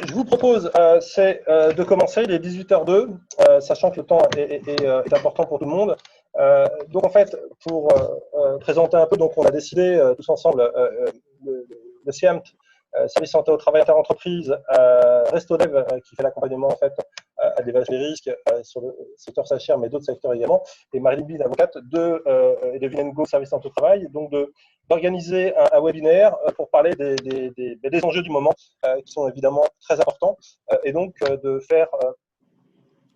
je vous propose, c'est de commencer, il est 18h02, sachant que le temps est important pour tout le monde. Donc en fait, pour présenter un peu, donc on a décidé tous ensemble, le SIAMT, Service Santé au Travail Inter-Entreprise, Restodev, qui fait l'accompagnement en fait à l'évaluation des risques sur le secteur SHR, mais d'autres secteurs également, et Marie Bill, avocate, et de Vinengo, Service Santé au Travail, donc d'organiser un webinaire pour parler des enjeux du moment, qui sont évidemment très importants, et donc de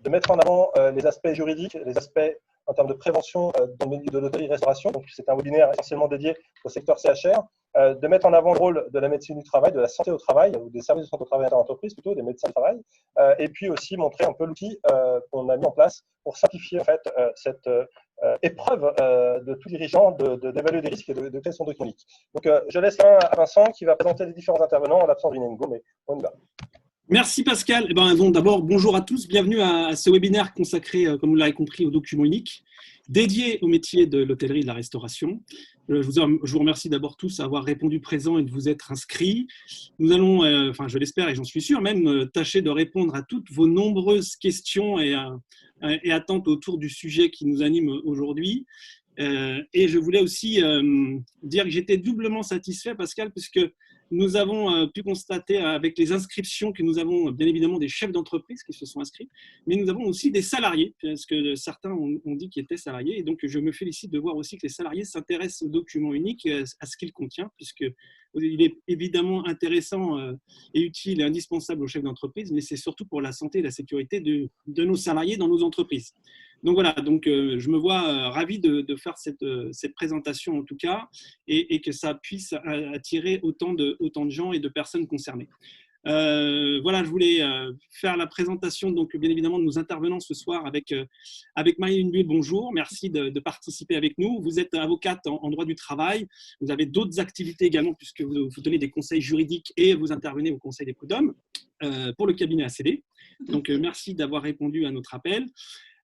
mettre en avant les aspects juridiques, les aspects en termes de prévention dans le milieu de l'hôtellerie-restauration. Donc, c'est un webinaire essentiellement dédié au secteur CHR, de mettre en avant le rôle de la médecine du travail, de la santé au travail, ou des services de santé au travail inter-entreprise, plutôt des médecins du travail, et puis aussi montrer un peu l'outil qu'on a mis en place pour simplifier en fait cette épreuve de tout dirigeant d'évaluer des risques et de créer son document unique. Donc, je laisse à Vincent qui va présenter les différents intervenants en l'absence d'Inengo, mais on y va. Merci Pascal. Eh ben, bon, d'abord, bonjour à tous. Bienvenue à ce webinaire consacré, comme vous l'avez compris, au document unique, dédié au métier de l'hôtellerie et de la restauration. Je vous remercie d'abord tous d'avoir répondu présent et de vous être inscrits. Nous allons, je l'espère et j'en suis sûr, même tâcher de répondre à toutes vos nombreuses questions et attentes autour du sujet qui nous anime aujourd'hui. Et je voulais aussi dire que j'étais doublement satisfait, Pascal, puisque nous avons pu constater avec les inscriptions que nous avons bien évidemment des chefs d'entreprise qui se sont inscrits, mais nous avons aussi des salariés, parce que certains ont dit qu'ils étaient salariés. Et donc, je me félicite de voir aussi que les salariés s'intéressent au document unique, à ce qu'il contient, puisqu'il est évidemment intéressant et utile et indispensable aux chefs d'entreprise, mais c'est surtout pour la santé et la sécurité de nos salariés dans nos entreprises. Donc voilà, je me vois ravi de faire cette présentation en tout cas, et que ça puisse attirer autant de gens et de personnes concernées. Voilà, je voulais faire la présentation, donc bien évidemment, de nos intervenants ce soir avec Marie Bull. Bonjour, merci de participer avec nous. Vous êtes avocate en droit du travail, vous avez d'autres activités également puisque vous donnez des conseils juridiques et vous intervenez au Conseil des prud'hommes pour le cabinet ACD. Donc merci d'avoir répondu à notre appel.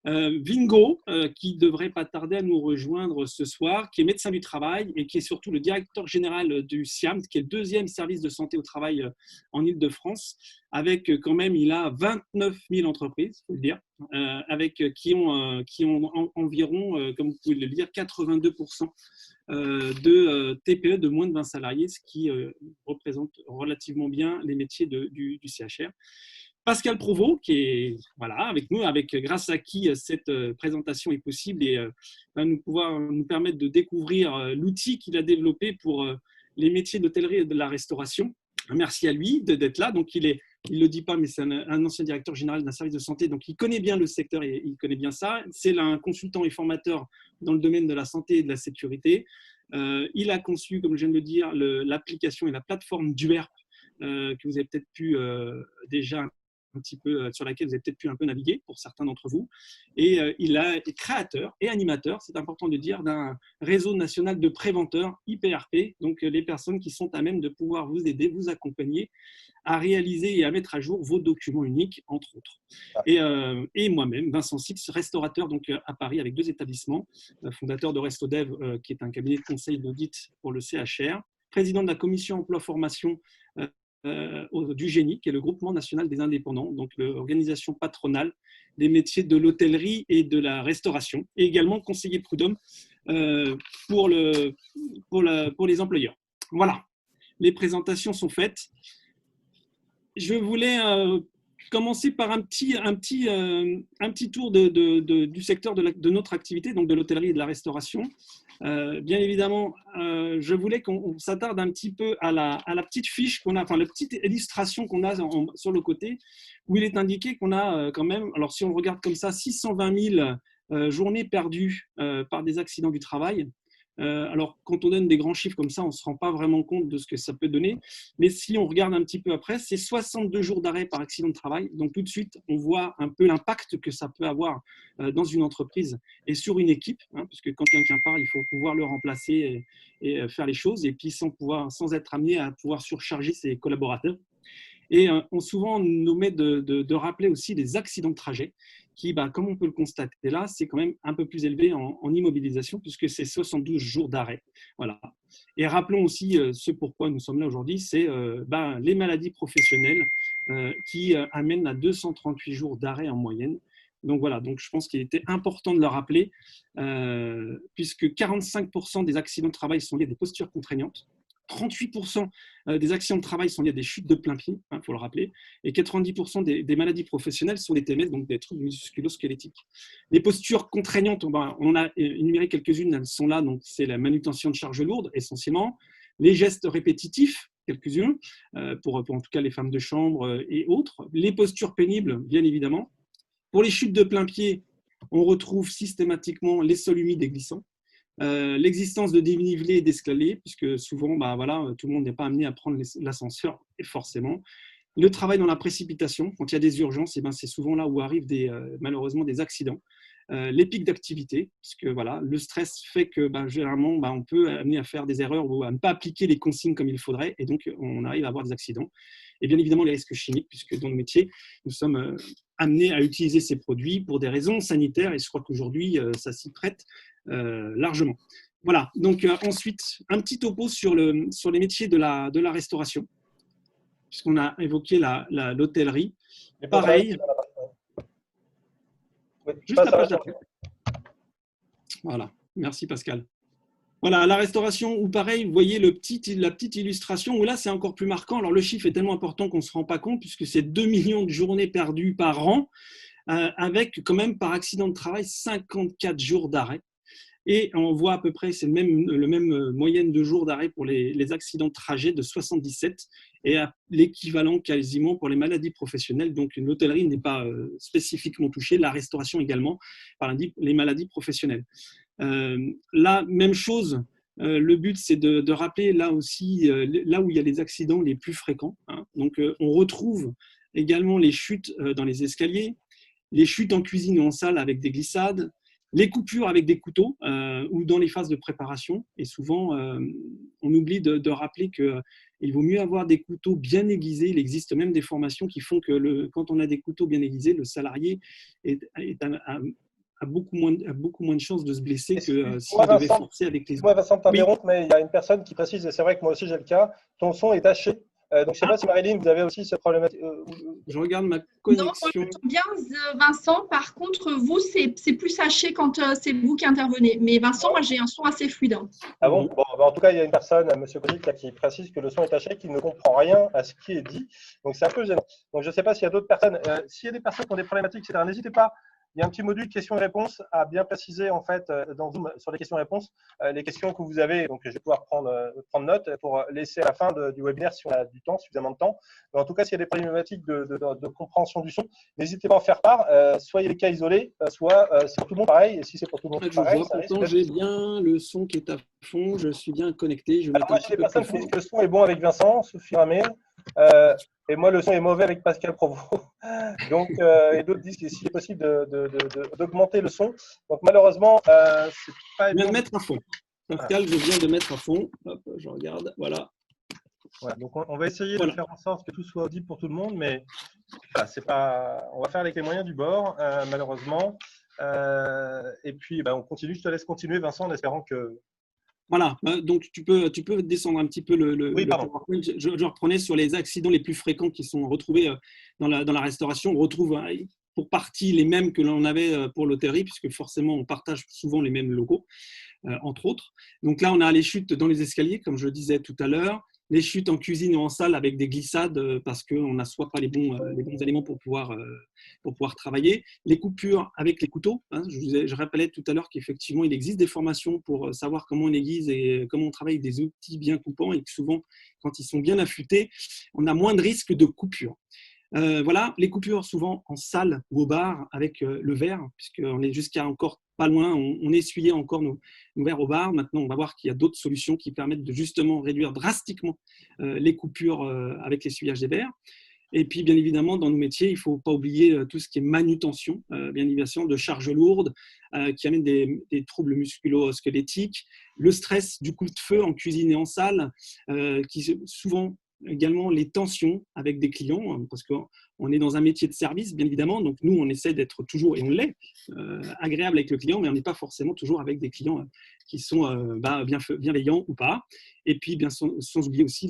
Vingo, qui devrait pas tarder à nous rejoindre ce soir, qui est médecin du travail et qui est surtout le directeur général du SIAMT, qui est le deuxième service de santé au travail en Île-de-France, avec quand même, il a 29 000 entreprises, il faut le dire, qui ont environ, comme vous pouvez le dire, 82% de TPE de moins de 20 salariés, ce qui représente relativement bien les métiers du CHR. Pascal Provost, qui est avec nous, grâce à qui cette présentation est possible et va nous permettre de découvrir l'outil qu'il a développé pour les métiers d'hôtellerie et de la restauration. Merci à lui d'être là. Donc, il le dit pas, mais c'est un ancien directeur général d'un service de santé, donc il connaît bien le secteur et il connaît bien ça. C'est un consultant et formateur dans le domaine de la santé et de la sécurité. Il a conçu, comme je viens de le dire, l'application et la plateforme DUERP que vous avez peut-être pu déjà un petit peu, sur laquelle vous avez peut-être pu un peu naviguer pour certains d'entre vous. Et il est créateur et animateur, c'est important de dire, d'un réseau national de préventeurs IPRP, donc les personnes qui sont à même de pouvoir vous aider, vous accompagner à réaliser et à mettre à jour vos documents uniques, entre autres. Et moi-même, Vincent Six, restaurateur donc, à Paris avec 2 établissements, fondateur de Restodev, qui est un cabinet de conseil d'audit pour le CHR, président de la commission emploi-formation du GENI, qui est le groupement national des indépendants, donc l'organisation patronale des métiers de l'hôtellerie et de la restauration, et également conseiller prud'homme pour les employeurs. Voilà, les présentations sont faites. Je voulais commencer par un petit tour du secteur de notre activité, donc de l'hôtellerie et de la restauration. Bien évidemment, je voulais qu'on s'attarde un petit peu à la petite fiche qu'on a, enfin la petite illustration qu'on a sur le côté, où il est indiqué qu'on a quand même, alors si on regarde comme ça, 620 000 journées perdues par des accidents du travail. Alors, quand on donne des grands chiffres comme ça, on ne se rend pas vraiment compte de ce que ça peut donner. Mais si on regarde un petit peu après, c'est 62 jours d'arrêt par accident de travail. Donc, tout de suite, on voit un peu l'impact que ça peut avoir dans une entreprise et sur une équipe. Puisque quand quelqu'un part, il faut pouvoir le remplacer et faire les choses. Et puis, sans être amené à pouvoir surcharger ses collaborateurs. Et on souvent nous met de rappeler aussi les accidents de trajet qui, comme on peut le constater là, c'est quand même un peu plus élevé en immobilisation puisque c'est 72 jours d'arrêt. Voilà. Et rappelons aussi ce pourquoi nous sommes là aujourd'hui, c'est les maladies professionnelles qui amène à 238 jours d'arrêt en moyenne. Donc voilà, donc je pense qu'il était important de le rappeler, puisque 45% des accidents de travail sont liés à des postures contraignantes, 38% des accidents de travail sont liés à des chutes de plein pied, il faut le rappeler, et 90% des maladies professionnelles sont des TMS, donc des troubles musculo-squelettiques. Les postures contraignantes, on a énuméré quelques-unes, elles sont là, donc c'est la manutention de charges lourdes essentiellement, les gestes répétitifs, quelques-unes, pour en tout cas les femmes de chambre et autres, les postures pénibles, bien évidemment. Pour les chutes de plein pied, on retrouve systématiquement les sols humides et glissants, l'existence de dénivelés et d'escaliers, puisque souvent, tout le monde n'est pas amené à prendre l'ascenseur, forcément. Le travail dans la précipitation, quand il y a des urgences, c'est souvent là où arrivent malheureusement des accidents. Les pics d'activité, puisque le stress fait que généralement, on peut amener à faire des erreurs ou à ne pas appliquer les consignes comme il faudrait, et donc on arrive à avoir des accidents. Et bien évidemment, les risques chimiques, puisque dans le métier, nous sommes amenés à utiliser ces produits pour des raisons sanitaires, et je crois qu'aujourd'hui, ça s'y prête largement. Voilà, donc ensuite, un petit topo sur les métiers de la restauration, puisqu'on a évoqué l'hôtellerie. Pareil. Oui, juste la page d'après. Voilà, merci Pascal. Voilà, la restauration, où pareil, vous voyez la petite illustration, où là, c'est encore plus marquant. Alors, le chiffre est tellement important qu'on ne se rend pas compte, puisque c'est 2 millions de journées perdues par an, avec quand même par accident de travail 54 jours d'arrêt. Et on voit à peu près, c'est le même moyenne de jours d'arrêt pour les accidents de trajet de 77 et à l'équivalent quasiment pour les maladies professionnelles. Donc, l'hôtellerie n'est pas spécifiquement touchée, la restauration également par les maladies professionnelles. Là, même chose, le but c'est de rappeler là aussi, là où il y a les accidents les plus fréquents. Donc, on retrouve également les chutes dans les escaliers, les chutes en cuisine ou en salle avec des glissades, les coupures avec des couteaux ou dans les phases de préparation. Et souvent, on oublie de rappeler qu'il vaut mieux avoir des couteaux bien aiguisés. Il existe même des formations qui font que quand on a des couteaux bien aiguisés, le salarié a beaucoup moins de chances de se blesser que s'il devait forcer avec les... Moi, Vincent, t'interrompre, mais il y a une personne qui précise, et c'est vrai que moi aussi j'ai le cas, ton son est haché. Donc, je ne sais pas si Marilyn, vous avez aussi cette problématique. Je regarde ma connexion. Non, moi, j'entends bien Vincent. Par contre, vous, c'est plus haché quand c'est vous qui intervenez. Mais Vincent, moi, j'ai un son assez fluide. Ah bon, en tout cas, il y a une personne, M. Kodik, qui précise que le son est haché, qu'il ne comprend rien à ce qui est dit. Donc, c'est un peu gênant. Donc, je ne sais pas s'il y a d'autres personnes. S'il y a des personnes qui ont des problématiques, etc., n'hésitez pas. Il y a un petit module questions et réponses à bien préciser en fait dans Zoom sur les questions et réponses, les questions que vous avez. Donc, je vais pouvoir prendre note pour laisser à la fin du webinaire si on a du temps, suffisamment de temps. Mais en tout cas, s'il y a des problématiques de compréhension du son, n'hésitez pas à en faire part. Soyez les cas isolés, soit c'est pour tout le monde pareil. Et si c'est pour tout le monde pareil, j'ai bien le son qui est à fond. Je suis bien connecté. Je vais mettre moi, j'ai des personnes qui disent que le son est bon avec Vincent, Sophie Ramé. Et moi, le son est mauvais avec Pascal Provost. Donc, et d'autres disent que s'il est possible d'augmenter le son. Donc, malheureusement, c'est pas évident. Je viens de mettre à fond. Pascal, je viens de mettre à fond. Hop, je regarde. Voilà. Ouais, donc, on va essayer de faire en sorte que tout soit audible pour tout le monde, mais c'est pas. On va faire avec les moyens du bord, malheureusement. Et puis, on continue. Je te laisse continuer, Vincent, en espérant que. Voilà, donc tu peux descendre un petit peu oui, PowerPoint. Je reprenais sur les accidents les plus fréquents qui sont retrouvés dans la restauration. On retrouve pour partie les mêmes que l'on avait pour l'hôtellerie, puisque forcément on partage souvent les mêmes locaux, entre autres. Donc là, on a les chutes dans les escaliers, comme je le disais tout à l'heure, les chutes en cuisine ou en salle avec des glissades parce qu'on n'a soit pas les bons éléments pour pouvoir travailler. Les coupures avec les couteaux. Je rappelais tout à l'heure qu'effectivement, il existe des formations pour savoir comment on aiguise et comment on travaille avec des outils bien coupants et que souvent, quand ils sont bien affûtés, on a moins de risques de coupure. Voilà, les coupures souvent en salle ou au bar avec le verre, puisqu'on est jusqu'à encore pas loin, on essuyait encore nos verres au bar. Maintenant, on va voir qu'il y a d'autres solutions qui permettent de justement réduire drastiquement les coupures avec l'essuyage des verres. Et puis, bien évidemment, dans nos métiers, il ne faut pas oublier tout ce qui est manutention, bien évidemment, de charges lourdes qui amènent des troubles musculo-squelettiques, le stress du coup de feu en cuisine et en salle, qui souvent également les tensions avec des clients, parce qu'on est dans un métier de service, bien évidemment. Donc, nous, on essaie d'être toujours, et on l'est, agréable avec le client, mais on n'est pas forcément toujours avec des clients qui sont bienveillants ou pas. Et puis, bien sans oublier aussi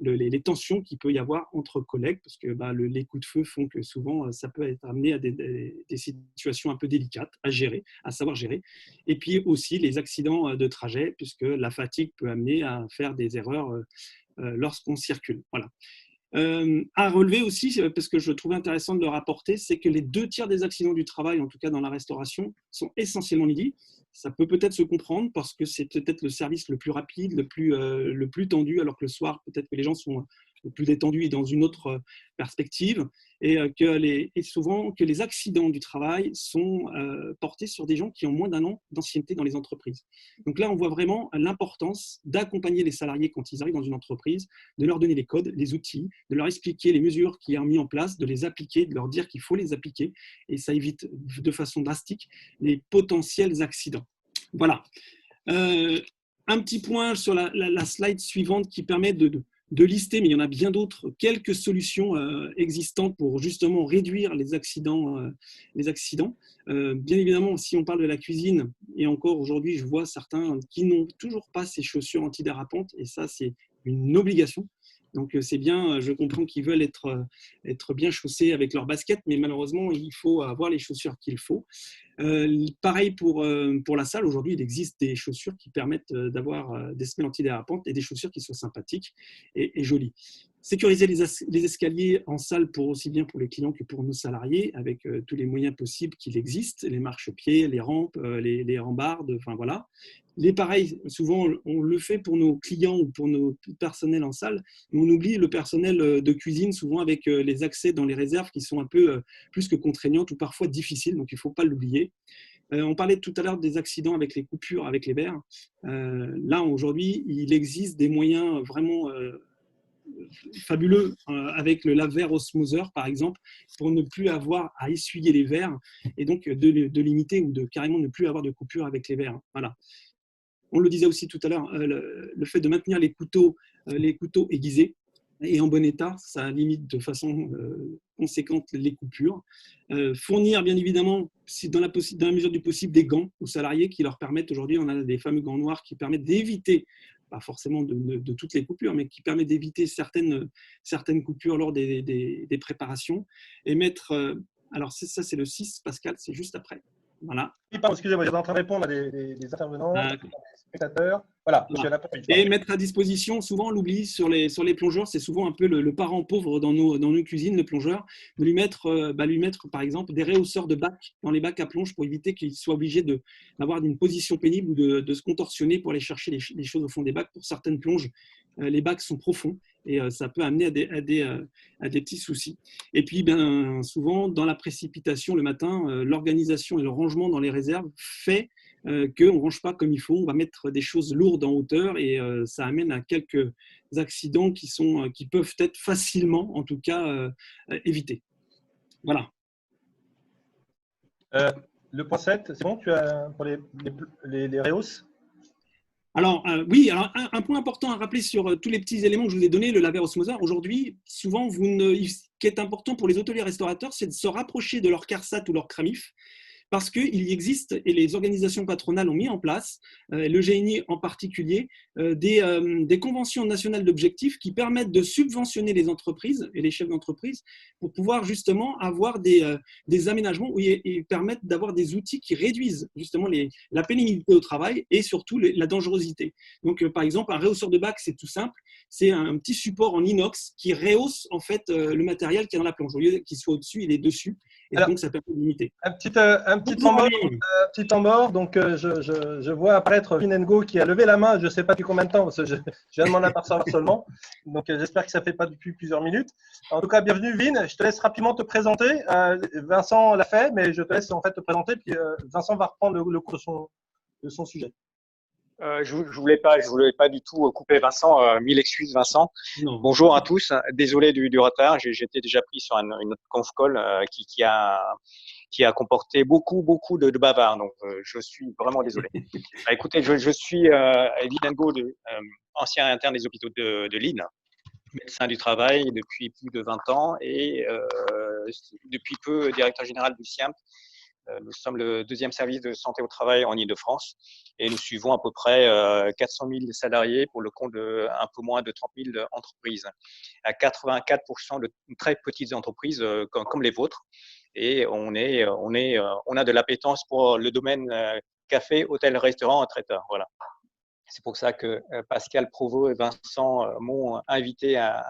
les tensions qu'il peut y avoir entre collègues, parce que les coups de feu font que souvent, ça peut être amené à des situations un peu délicates à gérer, à savoir gérer. Et puis aussi les accidents de trajet, puisque la fatigue peut amener à faire des erreurs lorsqu'on circule. Voilà. À relever aussi, parce que je trouvais intéressant de le rapporter, c'est que les 2/3 des accidents du travail, en tout cas dans la restauration, sont essentiellement liés. Ça peut peut-être se comprendre parce que c'est peut-être le service le plus rapide, le plus tendu, alors que le soir, peut-être que les gens sont plus détendus et dans une autre perspective, et souvent que les accidents du travail sont portés sur des gens qui ont moins d'1 an d'ancienneté dans les entreprises. Donc là, on voit vraiment l'importance d'accompagner les salariés quand ils arrivent dans une entreprise, de leur donner les codes, les outils, de leur expliquer les mesures qui sont mises en place, de les appliquer, de leur dire qu'il faut les appliquer, et ça évite de façon drastique les potentiels accidents. Voilà. Un petit point sur la slide suivante qui permet de lister, mais il y en a bien d'autres, quelques solutions existantes pour justement réduire les accidents. Bien évidemment, si on parle de la cuisine, et encore aujourd'hui, je vois certains qui n'ont toujours pas ces chaussures antidérapantes, et ça, c'est une obligation. Donc, c'est bien, je comprends qu'ils veulent être bien chaussés avec leurs baskets, mais malheureusement, il faut avoir les chaussures qu'il faut. Pareil pour la salle, aujourd'hui, il existe des chaussures qui permettent d'avoir des semelles antidérapantes et des chaussures qui sont sympathiques et jolies. Sécuriser les escaliers en salle aussi bien pour les clients que pour nos salariés, avec tous les moyens possibles qu'il existe, les marchepieds, les rampes, les rambardes, enfin voilà. Pareil, souvent on le fait pour nos clients ou pour nos personnels en salle, mais on oublie le personnel de cuisine, souvent avec les accès dans les réserves qui sont un peu plus que contraignantes ou parfois difficiles, donc il ne faut pas l'oublier. On parlait tout à l'heure des accidents avec les coupures, avec les verres. Là, aujourd'hui, il existe des moyens vraiment fabuleux avec le lave-verre osmoseur, par exemple, pour ne plus avoir à essuyer les verres et donc de limiter ou de carrément ne plus avoir de coupure avec les verres. Voilà. On le disait aussi tout à l'heure, le fait de maintenir les couteaux aiguisés et en bon état, ça limite de façon conséquente les coupures. Fournir, bien évidemment, dans la mesure du possible, des gants aux salariés qui leur permettent, aujourd'hui, on a des fameux gants noirs qui permettent d'éviter, pas forcément de toutes les coupures, mais qui permettent d'éviter certaines coupures lors des préparations. Et mettre, alors ça c'est le 6, Pascal, c'est juste après. Voilà. Excusez-moi, j'étais en train de répondre à des intervenants, des spectateurs. Voilà, voilà. Et mettre à disposition, souvent on l'oublie sur les plongeurs, c'est souvent un peu le parent pauvre dans nos cuisines, le plongeur, de lui mettre par exemple des réhausseurs de bacs dans les bacs à plonge pour éviter qu'il soit obligé d'avoir une position pénible ou de se contorsionner pour aller chercher les choses au fond des bacs. Pour certaines plonges, les bacs sont profonds et ça peut amener à des petits soucis. Et puis, bien souvent, dans la précipitation le matin, l'organisation et le rangement dans les réserves fait qu'on ne range pas comme il faut. On va mettre des choses lourdes en hauteur et ça amène à quelques accidents qui peuvent être facilement, en tout cas, évités. Voilà. Le point 7, c'est bon, tu as pour les rehausses? Alors, oui, alors un point important à rappeler sur tous les petits éléments que je vous ai donnés, le laveur osmoseur, aujourd'hui, souvent, ce qui est important pour les hôteliers restaurateurs, c'est de se rapprocher de leur CARSAT ou leur CRAMIF, parce qu'il y existe, et les organisations patronales ont mis en place, le GNI en particulier, des conventions nationales d'objectifs qui permettent de subventionner les entreprises et les chefs d'entreprise pour pouvoir justement avoir des aménagements où ils permettent d'avoir des outils qui réduisent justement la pénibilité au travail et surtout la dangerosité. Donc, par exemple, un rehausseur de bac, c'est tout simple, c'est un petit support en inox qui rehausse en fait le matériel qui est dans la plonge. Au lieu qu'il soit au-dessus, il est dessus. Et alors, donc, ça permet de limiter. Un petit temps mort. Donc, je vois apparaître Vinengo qui a levé la main. Je ne sais pas depuis combien de temps, parce que je viens de m'en apercevoir seulement. Donc, j'espère que ça ne fait pas depuis plusieurs minutes. En tout cas, bienvenue, Vin. Je te laisse rapidement te présenter. Vincent l'a fait, mais je te laisse en fait te présenter. Puis Vincent va reprendre le cours de son sujet. Je voulais pas du tout couper Vincent. Mille excuses, Vincent. Non. Bonjour à tous. Désolé du retard. J'étais déjà pris sur une autre conf call qui a comporté beaucoup de bavards. Donc, je suis vraiment désolé. Écoutez, je suis Vinengo, ancien interne des hôpitaux de Lille. médecin du travail depuis plus de 20 ans et depuis peu directeur général du SIAMP. Nous sommes le deuxième service de santé au travail en Île-de-France et nous suivons à peu près 400 000 salariés pour le compte de un peu moins de 30 000 entreprises. À 84% de très petites entreprises comme les vôtres. Et on a de l'appétence pour le domaine café, hôtel, restaurant, traiteur. Voilà. C'est pour ça que Pascal Provost et Vincent m'ont invité à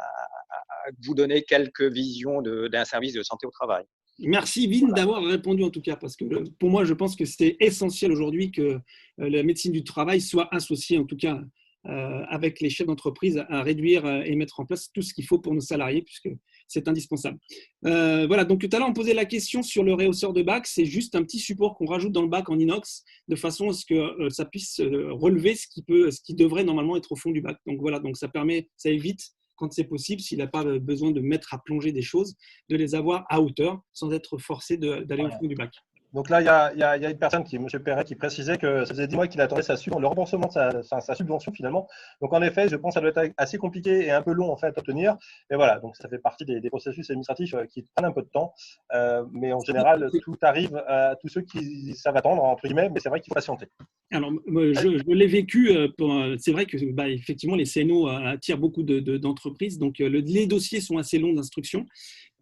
vous donner quelques visions d'un service de santé au travail. Merci Vin d'avoir répondu en tout cas, parce que pour moi, je pense que c'est essentiel aujourd'hui que la médecine du travail soit associée, en tout cas avec les chefs d'entreprise, à réduire et mettre en place tout ce qu'il faut pour nos salariés, puisque c'est indispensable. Voilà, donc tout à l'heure, on posait la question sur le réhausseur de bac. C'est juste un petit support qu'on rajoute dans le bac en inox, de façon à ce que ça puisse relever ce qui devrait normalement être au fond du bac. Donc voilà, donc ça évite, quand c'est possible, s'il n'a pas besoin de mettre à plonger des choses, de les avoir à hauteur sans être forcé d'aller au fond du bac. Donc là, il y a une personne, M. Perret, qui précisait que ça faisait 10 mois qu'il attendait le remboursement de sa subvention finalement. Donc en effet, je pense que ça doit être assez compliqué et un peu long en fait à obtenir. Mais voilà, donc ça fait partie des processus administratifs qui prennent un peu de temps. Mais en général, tout arrive à tous ceux qui savent attendre, entre guillemets, mais c'est vrai qu'il faut patienter. Alors, je l'ai vécu. C'est vrai que effectivement, les CNO attirent beaucoup d'entreprises. Donc, les dossiers sont assez longs d'instruction.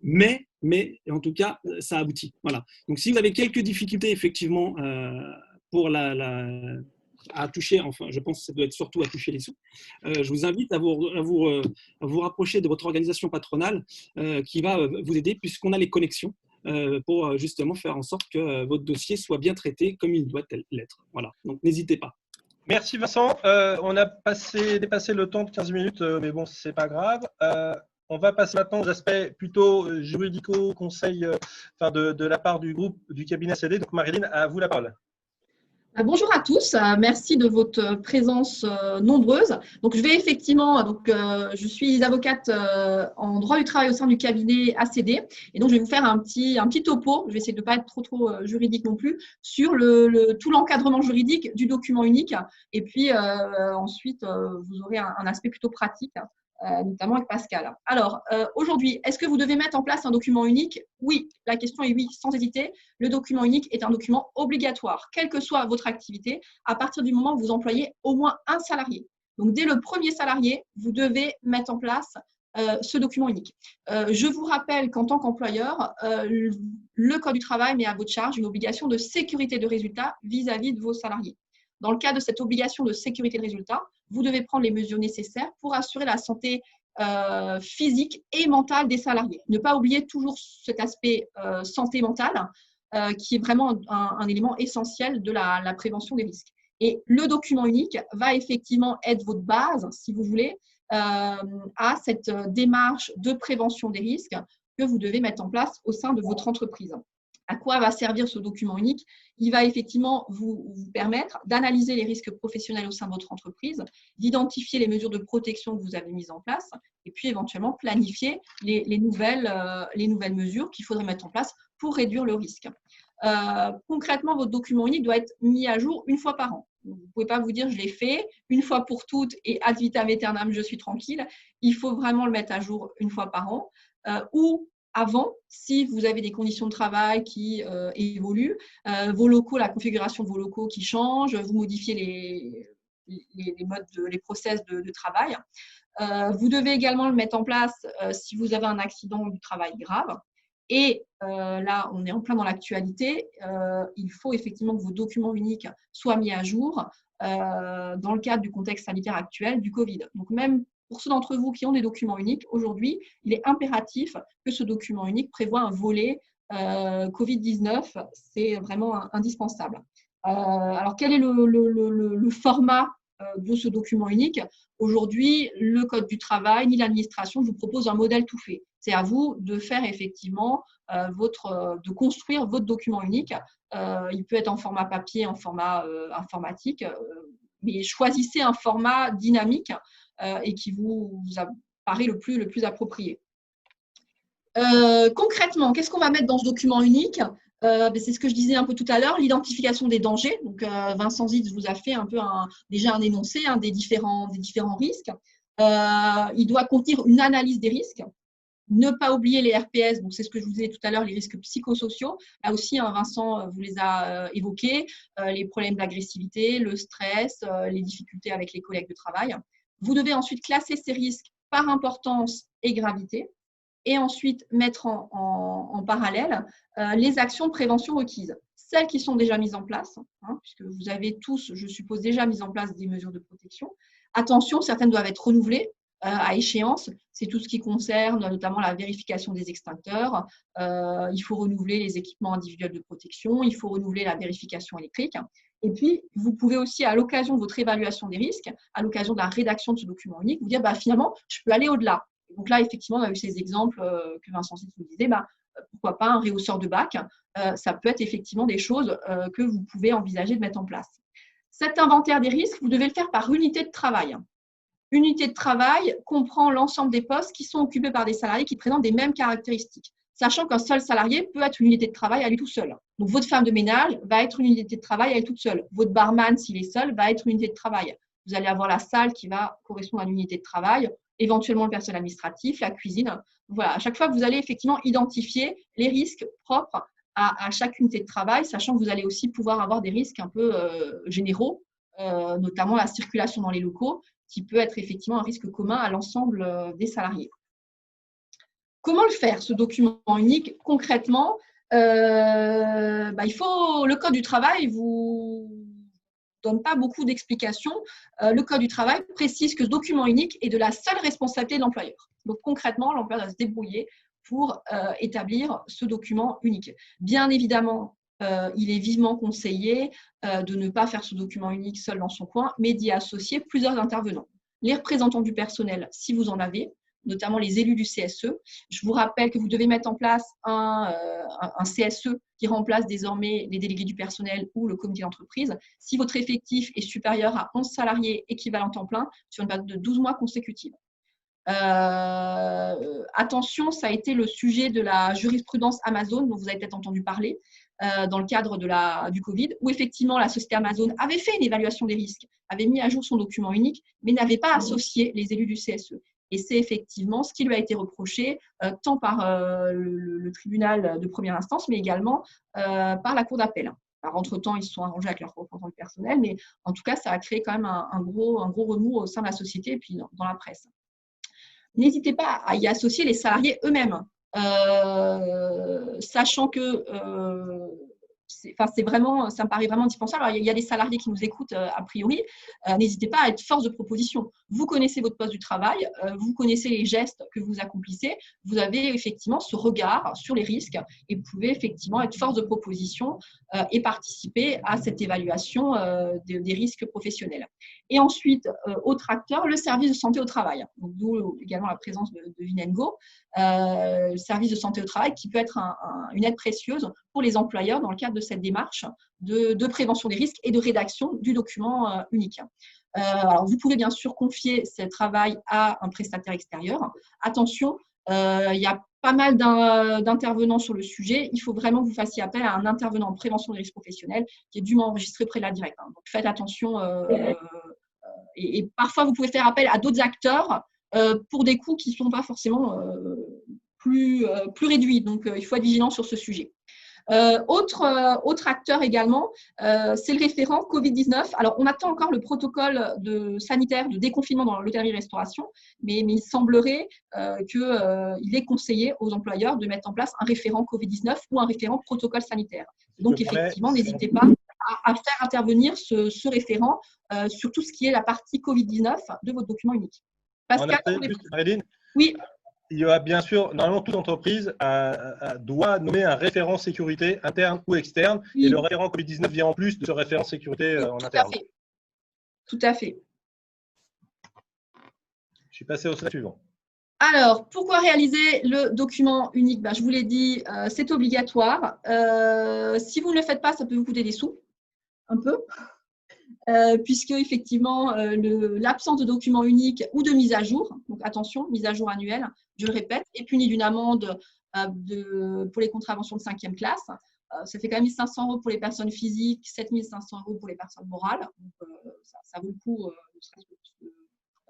Mais en tout cas, ça aboutit. Voilà. Donc, si vous avez quelques difficultés, effectivement, pour à toucher, enfin, je pense que ça doit être surtout à toucher les sous, je vous invite à vous rapprocher de votre organisation patronale qui va vous aider, puisqu'on a les connexions pour justement faire en sorte que votre dossier soit bien traité comme il doit l'être. Voilà. Donc, n'hésitez pas. Merci Vincent. On a dépassé le temps de 15 minutes, mais bon, c'est pas grave. On va passer maintenant aux aspects plutôt juridico-conseils de la part du groupe du cabinet CD. Donc Marilyn, à vous la parole. Bonjour à tous, merci de votre présence nombreuse. Donc, je vais effectivement, je suis avocate en droit du travail au sein du cabinet ACD, et donc je vais vous faire un petit topo. Je vais essayer de ne pas être trop juridique non plus sur tout l'encadrement juridique du document unique, et puis ensuite vous aurez un aspect plutôt pratique. Notamment avec Pascal. Alors, aujourd'hui, est-ce que vous devez mettre en place un document unique? Oui, la question est oui, sans hésiter. Le document unique est un document obligatoire, quelle que soit votre activité, à partir du moment où vous employez au moins un salarié. Donc, dès le premier salarié, vous devez mettre en place ce document unique. Je vous rappelle qu'en tant qu'employeur, le Code du travail met à votre charge une obligation de sécurité de résultat vis-à-vis de vos salariés. Dans le cadre de cette obligation de sécurité de résultat, vous devez prendre les mesures nécessaires pour assurer la santé physique et mentale des salariés. Ne pas oublier toujours cet aspect santé mentale qui est vraiment un élément essentiel de la prévention des risques. Et le document unique va effectivement être votre base, si vous voulez, à cette démarche de prévention des risques que vous devez mettre en place au sein de votre entreprise. À quoi va servir ce document unique? Il va effectivement vous permettre d'analyser les risques professionnels au sein de votre entreprise, d'identifier les mesures de protection que vous avez mises en place et puis éventuellement planifier les nouvelles mesures qu'il faudrait mettre en place pour réduire le risque. Concrètement, votre document unique doit être mis à jour une fois par an. Vous ne pouvez pas vous dire « je l'ai fait une fois pour toutes et ad vitam aeternam, je suis tranquille ». Il faut vraiment le mettre à jour une fois par an ou avant, si vous avez des conditions de travail qui évoluent, vos locaux, la configuration de vos locaux qui change, vous modifiez les process de travail. Vous devez également le mettre en place si vous avez un accident du travail grave. Et là, on est en plein dans l'actualité. Il faut effectivement que vos documents uniques soient mis à jour dans le cadre du contexte sanitaire actuel du Covid. Donc, même pour ceux d'entre vous qui ont des documents uniques, aujourd'hui, il est impératif que ce document unique prévoit un volet Covid-19. C'est vraiment indispensable. Alors, quel est le format de ce document unique? Aujourd'hui, le Code du travail ni l'administration vous propose un modèle tout fait. C'est à vous de faire effectivement de construire votre document unique. Il peut être en format papier, en format informatique, mais choisissez un format dynamique et qui vous apparaît le plus approprié. Concrètement, qu'est-ce qu'on va mettre dans ce document unique? C'est ce que je disais un peu tout à l'heure, l'identification des dangers. Donc, Vincent Zitz vous a fait un peu déjà un énoncé des différents risques. Il doit contenir une analyse des risques. Ne pas oublier les RPS, donc c'est ce que je vous disais tout à l'heure, les risques psychosociaux. Là aussi, hein, Vincent vous les a évoqués, les problèmes d'agressivité, le stress, les difficultés avec les collègues de travail. Vous devez ensuite classer ces risques par importance et gravité et ensuite mettre en parallèle les actions de prévention requises. Celles qui sont déjà mises en place, hein, puisque vous avez tous, je suppose, déjà mis en place des mesures de protection. Attention, certaines doivent être renouvelées à échéance. C'est tout ce qui concerne notamment la vérification des extincteurs. Il faut renouveler les équipements individuels de protection. Il faut renouveler la vérification électrique. Et puis, vous pouvez aussi, à l'occasion de votre évaluation des risques, à l'occasion de la rédaction de ce document unique, vous dire, finalement, je peux aller au-delà. Donc là, effectivement, on a eu ces exemples que Vincent vous disait, pourquoi pas un réhausseur de bac. Ça peut être effectivement des choses que vous pouvez envisager de mettre en place. Cet inventaire des risques, vous devez le faire par unité de travail. Unité de travail comprend l'ensemble des postes qui sont occupés par des salariés qui présentent des mêmes caractéristiques, sachant qu'un seul salarié peut être une unité de travail à lui tout seul. Donc, votre femme de ménage va être une unité de travail à elle toute seule. Votre barman, s'il est seul, va être une unité de travail. Vous allez avoir la salle qui va correspondre à une unité de travail, éventuellement le personnel administratif, la cuisine. Voilà, à chaque fois, vous allez effectivement identifier les risques propres à chaque unité de travail, sachant que vous allez aussi pouvoir avoir des risques un peu généraux, notamment la circulation dans les locaux, qui peut être effectivement un risque commun à l'ensemble des salariés. Comment le faire, ce document unique, concrètement? Il faut, le Code du travail vous donne pas beaucoup d'explications. Le Code du travail précise que ce document unique est de la seule responsabilité de l'employeur. Donc concrètement, l'employeur doit se débrouiller pour établir ce document unique. Bien évidemment, il est vivement conseillé de ne pas faire ce document unique seul dans son coin, mais d'y associer plusieurs intervenants. Les représentants du personnel, si vous en avez, notamment les élus du CSE. Je vous rappelle que vous devez mettre en place un CSE qui remplace désormais les délégués du personnel ou le comité d'entreprise. Si votre effectif est supérieur à 11 salariés équivalent temps plein sur une période de 12 mois consécutive. Attention, ça a été le sujet de la jurisprudence Amazon dont vous avez peut-être entendu parler dans le cadre du Covid, où effectivement la société Amazon avait fait une évaluation des risques, avait mis à jour son document unique, mais n'avait pas associé les élus du CSE. Et c'est effectivement ce qui lui a été reproché, tant par le tribunal de première instance, mais également par la cour d'appel. Alors, entre-temps, ils se sont arrangés avec leurs représentants du personnel, mais en tout cas, ça a créé quand même un gros remous au sein de la société et puis dans la presse. N'hésitez pas à y associer les salariés eux-mêmes, sachant que c'est vraiment, ça me paraît vraiment indispensable. Alors, il y a des salariés qui nous écoutent a priori. N'hésitez pas à être force de proposition. Vous connaissez votre poste du travail, vous connaissez les gestes que vous accomplissez. Vous avez effectivement ce regard sur les risques et vous pouvez effectivement être force de proposition et participer à cette évaluation des risques professionnels. Et ensuite, autre acteur, le service de santé au travail. D'où également la présence de Vinengo. Le service de santé au travail qui peut être une aide précieuse pour les employeurs dans le cadre de cette démarche de prévention des risques et de rédaction du document unique. Alors, vous pouvez bien sûr confier ce travail à un prestataire extérieur. Attention, il y a pas mal d'intervenants sur le sujet. Il faut vraiment que vous fassiez appel à un intervenant en prévention des risques professionnels qui est dûment enregistré près de la directe. Donc, faites attention. Et parfois, vous pouvez faire appel à d'autres acteurs pour des coûts qui ne sont pas forcément plus réduits. Donc, il faut être vigilant sur ce sujet. Autre acteur également, c'est le référent Covid-19. Alors, on attend encore le protocole sanitaire de déconfinement dans l'hôtellerie-restauration, mais il semblerait qu'il est conseillé aux employeurs de mettre en place un référent Covid-19 ou un référent protocole sanitaire. Donc, effectivement, n'hésitez pas à faire intervenir ce référent sur tout ce qui est la partie Covid-19 de votre document unique. Pascal, Marilyn, oui. Il y a bien sûr, normalement, toute entreprise doit nommer un référent sécurité interne ou externe, oui. Et le référent Covid-19 vient en plus de ce référent sécurité en interne. Tout à fait. Je suis passé au slide suivant. Alors, pourquoi réaliser le document unique? Je vous l'ai dit, c'est obligatoire. Si vous ne le faites pas, ça peut vous coûter des sous, un peu. Puisque effectivement l'absence de document unique ou de mise à jour, donc attention, mise à jour annuelle, je le répète, est punie d'une amende pour les contraventions de 5e classe. Ça fait quand même 1 500 € pour les personnes physiques, 7 500 € pour les personnes morales. Donc, ça vaut le coup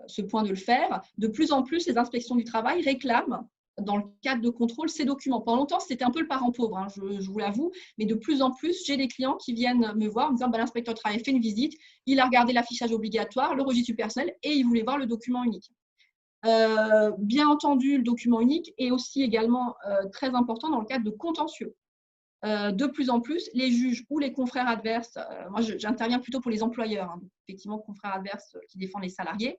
ce point de le faire. De plus en plus, les inspections du travail réclament, dans le cadre de contrôle, ces documents. Pendant longtemps, c'était un peu le parent pauvre, hein, je vous l'avoue, mais de plus en plus, j'ai des clients qui viennent me voir en me disant l'inspecteur du travail a fait une visite, il a regardé l'affichage obligatoire, le registre du personnel et il voulait voir le document unique. Bien entendu, le document unique est aussi également très important dans le cadre de contentieux. De plus en plus, les juges ou les confrères adverses, moi j'interviens plutôt pour les employeurs, hein, effectivement, confrères adverses qui défendent les salariés,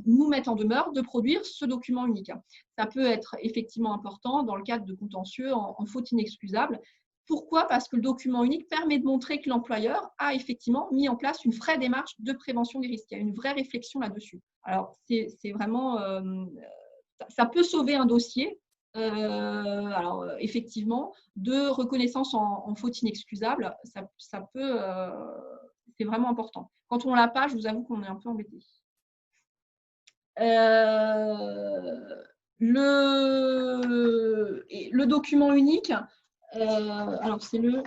nous mettent en demeure de produire ce document unique. Ça peut être effectivement important dans le cadre de contentieux en faute inexcusable. Pourquoi? Parce que le document unique permet de montrer que l'employeur a effectivement mis en place une vraie démarche de prévention des risques. Il y a une vraie réflexion là-dessus. Alors, c'est vraiment… ça peut sauver un dossier. Alors, effectivement, de reconnaissance en faute inexcusable, ça peut… c'est vraiment important. Quand on ne l'a pas, je vous avoue qu'on est un peu embêté. Le document unique… alors, c'est le…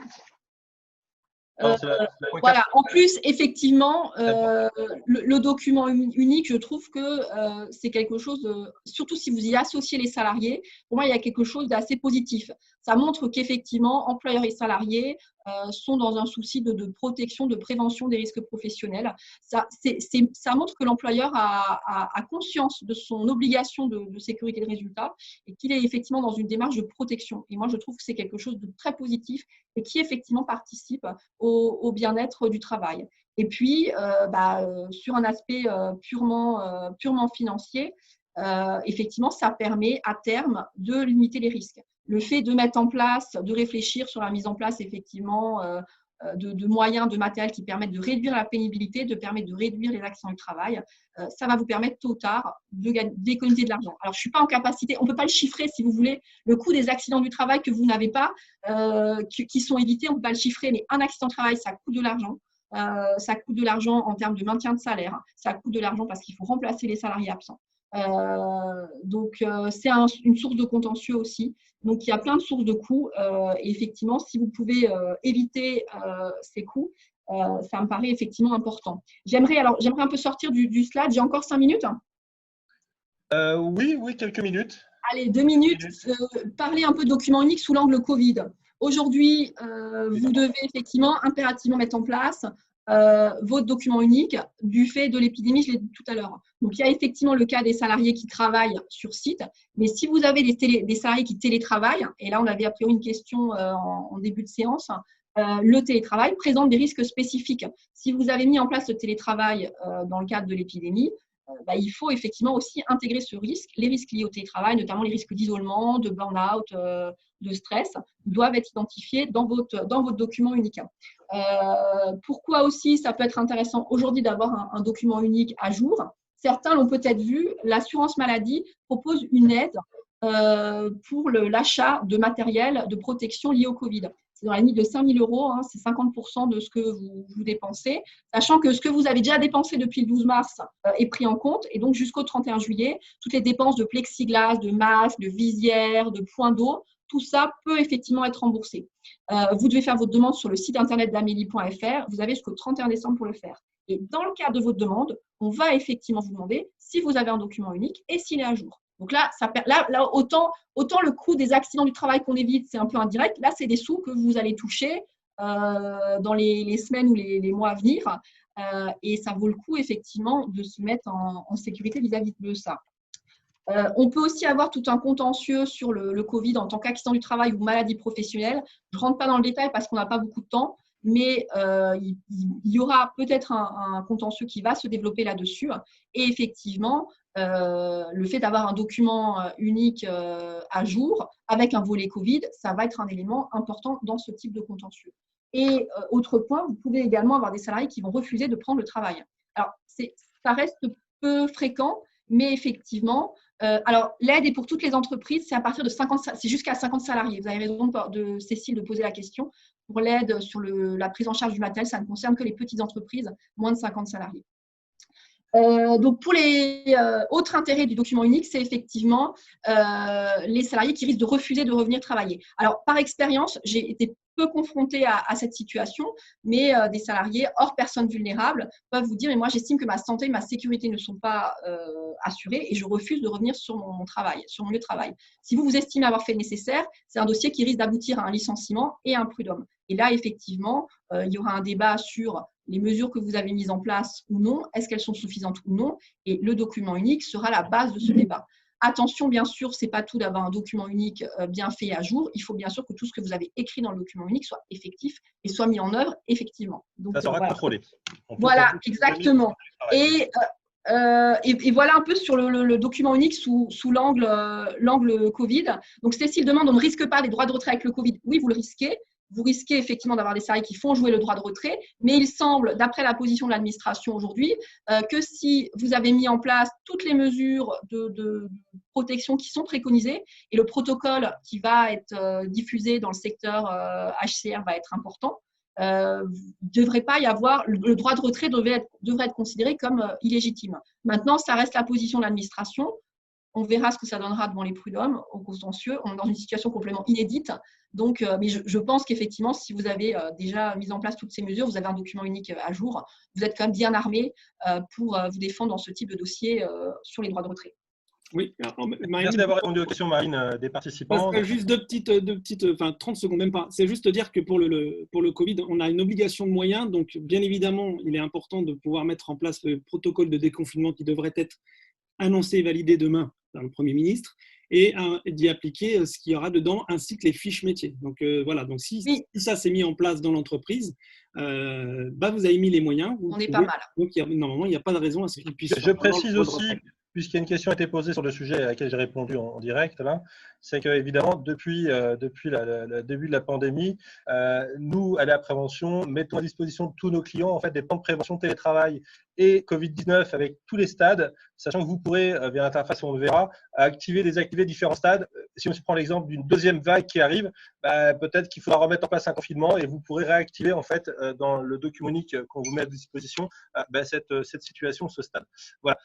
voilà. En plus, effectivement, le document unique, je trouve que c'est quelque chose, surtout si vous y associez les salariés, pour moi, il y a quelque chose d'assez positif. Ça montre qu'effectivement, employeurs et salariés sont dans un souci de protection, de prévention des risques professionnels. Ça montre que l'employeur a conscience de son obligation de sécurité de résultat et qu'il est effectivement dans une démarche de protection. Et moi, je trouve que c'est quelque chose de très positif et qui effectivement participe au bien-être du travail. Et puis, sur un aspect purement financier, effectivement, ça permet à terme de limiter les risques. Le fait de mettre en place, de réfléchir sur la mise en place effectivement de moyens, de matériel qui permettent de réduire la pénibilité, de permettre de réduire les accidents du travail, ça va vous permettre tôt ou tard d'économiser de l'argent. Alors, je ne suis pas en capacité, on ne peut pas le chiffrer si vous voulez, le coût des accidents du travail que vous n'avez pas, qui sont évités, on ne peut pas le chiffrer, mais un accident de travail, ça coûte de l'argent. Ça coûte de l'argent en termes de maintien de salaire, ça coûte de l'argent parce qu'il faut remplacer les salariés absents. Donc, c'est une source de contentieux aussi. Donc, il y a plein de sources de coûts. Et effectivement, si vous pouvez éviter ces coûts, ça me paraît effectivement important. J'aimerais un peu sortir du slide. J'ai encore 5 minutes. Oui, quelques minutes. Allez, 2 minutes. Parler un peu de document unique sous l'angle Covid. Aujourd'hui, vous devez effectivement impérativement mettre en place votre document unique du fait de l'épidémie, je l'ai dit tout à l'heure. Donc, il y a effectivement le cas des salariés qui travaillent sur site, mais si vous avez des salariés qui télétravaillent, et là, on avait a priori une question en début de séance, le télétravail présente des risques spécifiques. Si vous avez mis en place le télétravail dans le cadre de l'épidémie, il faut effectivement aussi intégrer ce risque. Les risques liés au télétravail, notamment les risques d'isolement, de burn-out, de stress, doivent être identifiés dans votre document unique. Pourquoi aussi ça peut être intéressant aujourd'hui d'avoir un document unique à jour? Certains l'ont peut-être vu, l'assurance maladie propose une aide pour l'achat de matériel de protection lié au Covid. C'est dans la limite de 5 000 €, hein, c'est 50% de ce que vous dépensez, sachant que ce que vous avez déjà dépensé depuis le 12 mars est pris en compte, et donc jusqu'au 31 juillet, toutes les dépenses de plexiglas, de masques, de visières, de points d'eau, tout ça peut effectivement être remboursé. Vous devez faire votre demande sur le site internet d'amélie.fr, vous avez jusqu'au 31 décembre pour le faire. Et dans le cadre de votre demande, on va effectivement vous demander si vous avez un document unique et s'il est à jour. Donc là, autant le coût des accidents du travail qu'on évite, c'est un peu indirect. Là, c'est des sous que vous allez toucher dans les semaines ou les mois à venir. Et ça vaut le coup, effectivement, de se mettre en sécurité vis-à-vis de ça. On peut aussi avoir tout un contentieux sur le Covid en tant qu'accident du travail ou maladie professionnelle. Je ne rentre pas dans le détail parce qu'on n'a pas beaucoup de temps, mais il y aura peut-être un contentieux qui va se développer là-dessus. Et effectivement, le fait d'avoir un document unique à jour avec un volet Covid, ça va être un élément important dans ce type de contentieux. Et autre point, vous pouvez également avoir des salariés qui vont refuser de prendre le travail. Alors, ça reste peu fréquent, mais effectivement, alors l'aide est pour toutes les entreprises, c'est à partir de 50, c'est jusqu'à 50 salariés. Vous avez raison de Cécile de poser la question. Pour l'aide sur la prise en charge du matériel, ça ne concerne que les petites entreprises, moins de 50 salariés. Donc, pour les autres intérêts du document unique, c'est effectivement les salariés qui risquent de refuser de revenir travailler. Alors, par expérience, j'ai été peu confrontée à cette situation, mais des salariés hors personnes vulnérables peuvent vous dire, mais moi, j'estime que ma santé, ma sécurité ne sont pas assurées et je refuse de revenir sur mon travail, sur mon lieu de travail. Si vous estimez avoir fait le nécessaire, c'est un dossier qui risque d'aboutir à un licenciement et à un prud'homme. Et là, effectivement, il y aura un débat sur les mesures que vous avez mises en place ou non, est-ce qu'elles sont suffisantes ou non, et le document unique sera la base de ce débat. Attention, bien sûr, ce n'est pas tout d'avoir un document unique bien fait et à jour. Il faut bien sûr que tout ce que vous avez écrit dans le document unique soit effectif et soit mis en œuvre effectivement. Donc, ça sera contrôlé. Voilà, exactement. Et voilà un peu sur le document unique sous l'angle Covid. Donc, Cécile demande, on ne risque pas les droits de retrait avec le Covid. Oui, vous le risquez. Vous risquez effectivement d'avoir des salariés qui font jouer le droit de retrait, mais il semble, d'après la position de l'administration aujourd'hui, que si vous avez mis en place toutes les mesures de protection qui sont préconisées et le protocole qui va être diffusé dans le secteur HCR va être important, ne devrait pas y avoir, le droit de retrait devrait être considéré comme illégitime. Maintenant, ça reste la position de l'administration. On verra ce que ça donnera devant les prud'hommes au contentieux. On est dans une situation complètement inédite. Donc, mais je pense qu'effectivement, si vous avez déjà mis en place toutes ces mesures, vous avez un document unique à jour, vous êtes quand même bien armé pour vous défendre dans ce type de dossier sur les droits de retrait. Oui, alors, merci d'avoir répondu aux questions, Marine, des participants. Juste deux petites, enfin 30 secondes, même pas. C'est juste dire que pour le Covid, on a une obligation de moyens. Donc, bien évidemment, il est important de pouvoir mettre en place le protocole de déconfinement qui devrait être annoncé et validé demain par le Premier ministre et d'y appliquer ce qu'il y aura dedans, ainsi que les fiches métiers. Donc, voilà. Donc, si ça s'est mis en place dans l'entreprise, vous avez mis les moyens. On est pas mal. Donc, normalement, il n'y a pas de raison à ce qu'il puisse. Je précise aussi, puisqu'il y a une question qui a été posée sur le sujet à laquelle j'ai répondu en direct, là, c'est qu'évidemment, depuis le début de la pandémie, nous, à la prévention, mettons à disposition de tous nos clients en fait, des plans de prévention télétravail et Covid-19 avec tous les stades, sachant que vous pourrez, via l'interface, on le verra, désactiver différents stades. Si on se prend l'exemple d'une deuxième vague qui arrive, peut-être qu'il faudra remettre en place un confinement et vous pourrez réactiver en fait, dans le document unique qu'on vous met à disposition cette situation, ce stade. Voilà.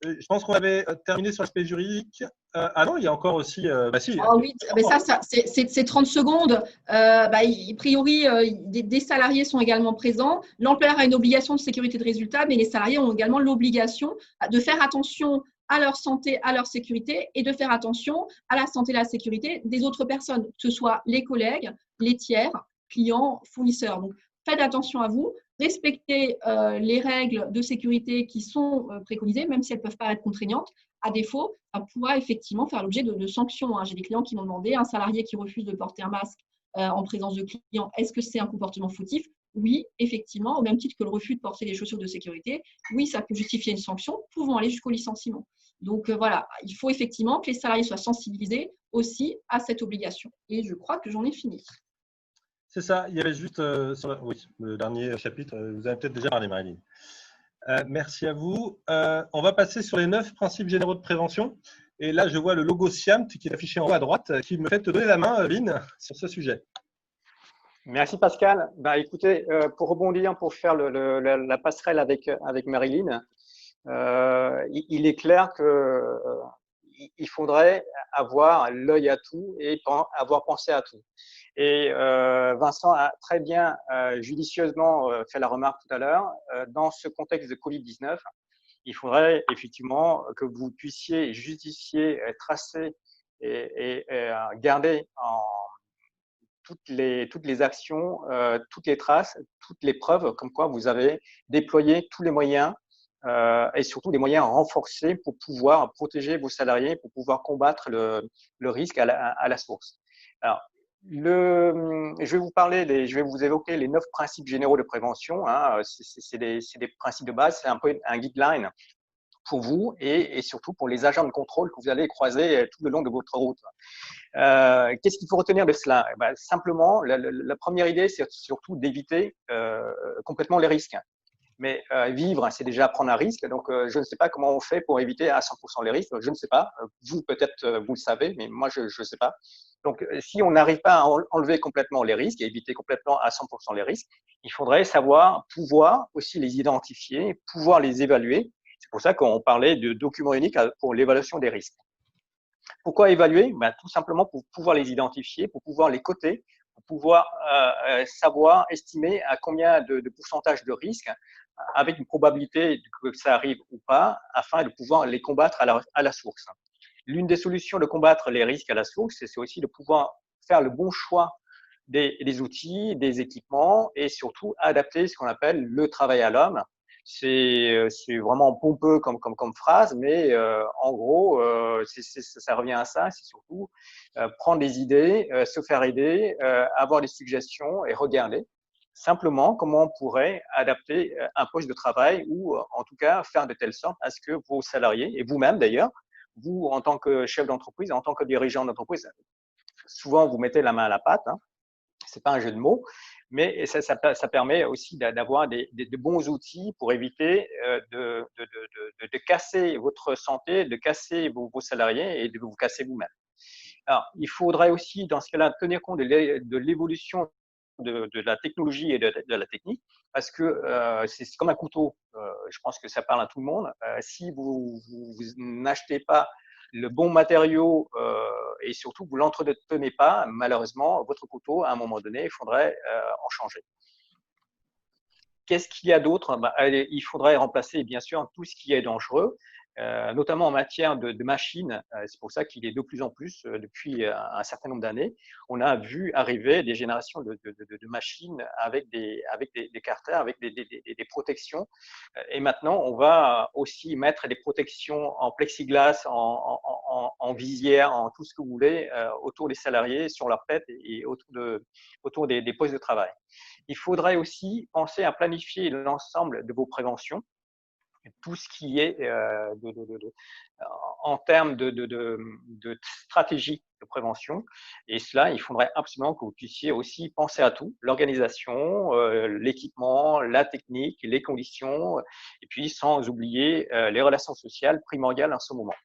Je pense qu'on avait terminé sur l'aspect juridique. Ah non, il y a encore aussi… si. Ah oui, mais ça c'est 30 secondes. A priori, des salariés sont également présents. L'employeur a une obligation de sécurité de résultat, mais les salariés ont également l'obligation de faire attention à leur santé, à leur sécurité et de faire attention à la santé et à la sécurité des autres personnes, que ce soit les collègues, les tiers, clients, fournisseurs. Donc, faites attention à vous. Respecter les règles de sécurité qui sont préconisées, même si elles ne peuvent pas être contraignantes. À défaut, ça pourra effectivement faire l'objet de sanctions. J'ai des clients qui m'ont demandé, un salarié qui refuse de porter un masque en présence de clients, est-ce que c'est un comportement fautif? Oui, effectivement, au même titre que le refus de porter des chaussures de sécurité, oui, ça peut justifier une sanction, pouvant aller jusqu'au licenciement. Donc voilà, il faut effectivement que les salariés soient sensibilisés aussi à cette obligation. Et je crois que j'en ai fini. C'est ça, il y avait juste le dernier chapitre, vous avez peut-être déjà parlé, Marilyn. Merci à vous. On va passer sur les 9 principes généraux de prévention. Et là, je vois le logo SIAMT qui est affiché en haut à droite, qui me fait te donner la main, Lynn, sur ce sujet. Merci Pascal. Écoutez, pour rebondir, pour faire la passerelle avec Marilyn, il est clair qu'il faudrait avoir l'œil à tout et avoir pensé à tout. Et Vincent a très bien judicieusement fait la remarque tout à l'heure. Dans ce contexte de Covid-19, il faudrait effectivement que vous puissiez justifier, tracer et garder toutes les actions, toutes les traces, toutes les preuves comme quoi vous avez déployé tous les moyens et surtout des moyens renforcés pour pouvoir protéger vos salariés, pour pouvoir combattre le risque à la source. Alors, je vais vous évoquer les 9 principes généraux de prévention. C'est des principes de base, c'est un peu un guideline pour vous et surtout pour les agents de contrôle que vous allez croiser tout le long de votre route. Qu'est-ce qu'il faut retenir de cela? Simplement, la première idée, c'est surtout d'éviter complètement les risques. Mais vivre, c'est déjà prendre un risque. Donc, je ne sais pas comment on fait pour éviter à 100% les risques. Je ne sais pas. Vous, peut-être, vous le savez, mais moi, je ne sais pas. Donc, si on n'arrive pas à enlever complètement les risques et éviter complètement à 100% les risques, il faudrait pouvoir aussi les identifier, pouvoir les évaluer C'est pour ça qu'on parlait de document unique pour l'évaluation des risques. Pourquoi évaluer? Tout simplement pour pouvoir les identifier, pour pouvoir les coter, pour pouvoir savoir, estimer à combien de pourcentage de risque, avec une probabilité que ça arrive ou pas, afin de pouvoir les combattre à la source. L'une des solutions de combattre les risques à la source, c'est aussi de pouvoir faire le bon choix des outils, des équipements et surtout adapter ce qu'on appelle le travail à l'homme. C'est vraiment pompeux comme phrase, mais en gros, ça revient à ça, c'est surtout prendre des idées, se faire aider, avoir des suggestions et regarder simplement comment on pourrait adapter un poste de travail ou en tout cas faire de telle sorte à ce que vos salariés, et vous-même d'ailleurs, vous en tant que chef d'entreprise, en tant que dirigeant d'entreprise, souvent vous mettez la main à la pâte, hein, c'est pas un jeu de mots, mais ça permet aussi d'avoir de bons outils pour éviter de casser votre santé, de casser vos salariés et de vous casser vous-même. Alors, il faudrait aussi, dans ce cas-là, tenir compte de l'évolution de la technologie et de la technique, parce que c'est comme un couteau. Je pense que ça parle à tout le monde. Si vous n'achetez pas le bon matériau et surtout vous l'entretenez pas, malheureusement, votre couteau, à un moment donné, il faudrait en changer. Qu'est-ce qu'il y a d'autre? Il faudrait remplacer, bien sûr, tout ce qui est dangereux, notamment en matière de machines. C'est pour ça qu'il est de plus en plus, depuis un certain nombre d'années, on a vu arriver des générations de machines avec des carters, avec des protections. Et maintenant, on va aussi mettre des protections en plexiglas, en visière, en tout ce que vous voulez, autour des salariés, sur leur tête et autour des postes de travail. Il faudrait aussi penser à planifier l'ensemble de vos préventions, tout ce qui est en termes de stratégie de prévention. Et cela, il faudrait absolument que vous puissiez aussi penser à tout, l'organisation, l'équipement, la technique, les conditions, et puis sans oublier les relations sociales primordiales en ce moment.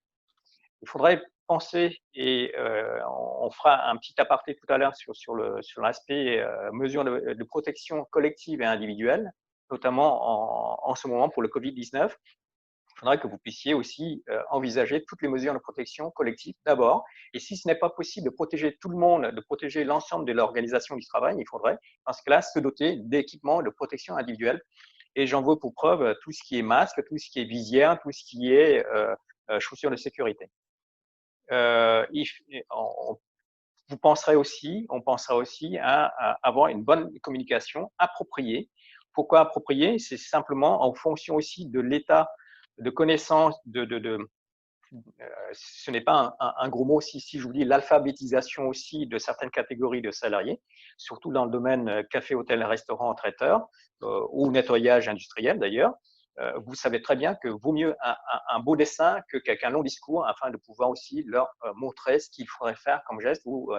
Il faudrait penser, et on fera un petit aparté tout à l'heure sur l'aspect mesures de protection collective et individuelle, notamment en ce moment pour le Covid-19. Il faudrait que vous puissiez aussi envisager toutes les mesures de protection collective d'abord. Et si ce n'est pas possible de protéger tout le monde, de protéger l'ensemble de l'organisation du travail, il faudrait, dans ce cas-là, se doter d'équipements de protection individuelle. Et j'en veux pour preuve tout ce qui est masque, tout ce qui est visière, tout ce qui est chaussures de sécurité. On pensera aussi à avoir une bonne communication appropriée. Pourquoi appropriée? C'est simplement en fonction aussi de l'état de connaissance ce n'est pas un gros mot si je vous dis l'alphabétisation aussi de certaines catégories de salariés, surtout dans le domaine café, hôtel, restaurant, traiteur ou nettoyage industriel d'ailleurs. Vous savez très bien que vaut mieux un beau dessin qu'un long discours afin de pouvoir aussi leur montrer ce qu'il faudrait faire comme geste ou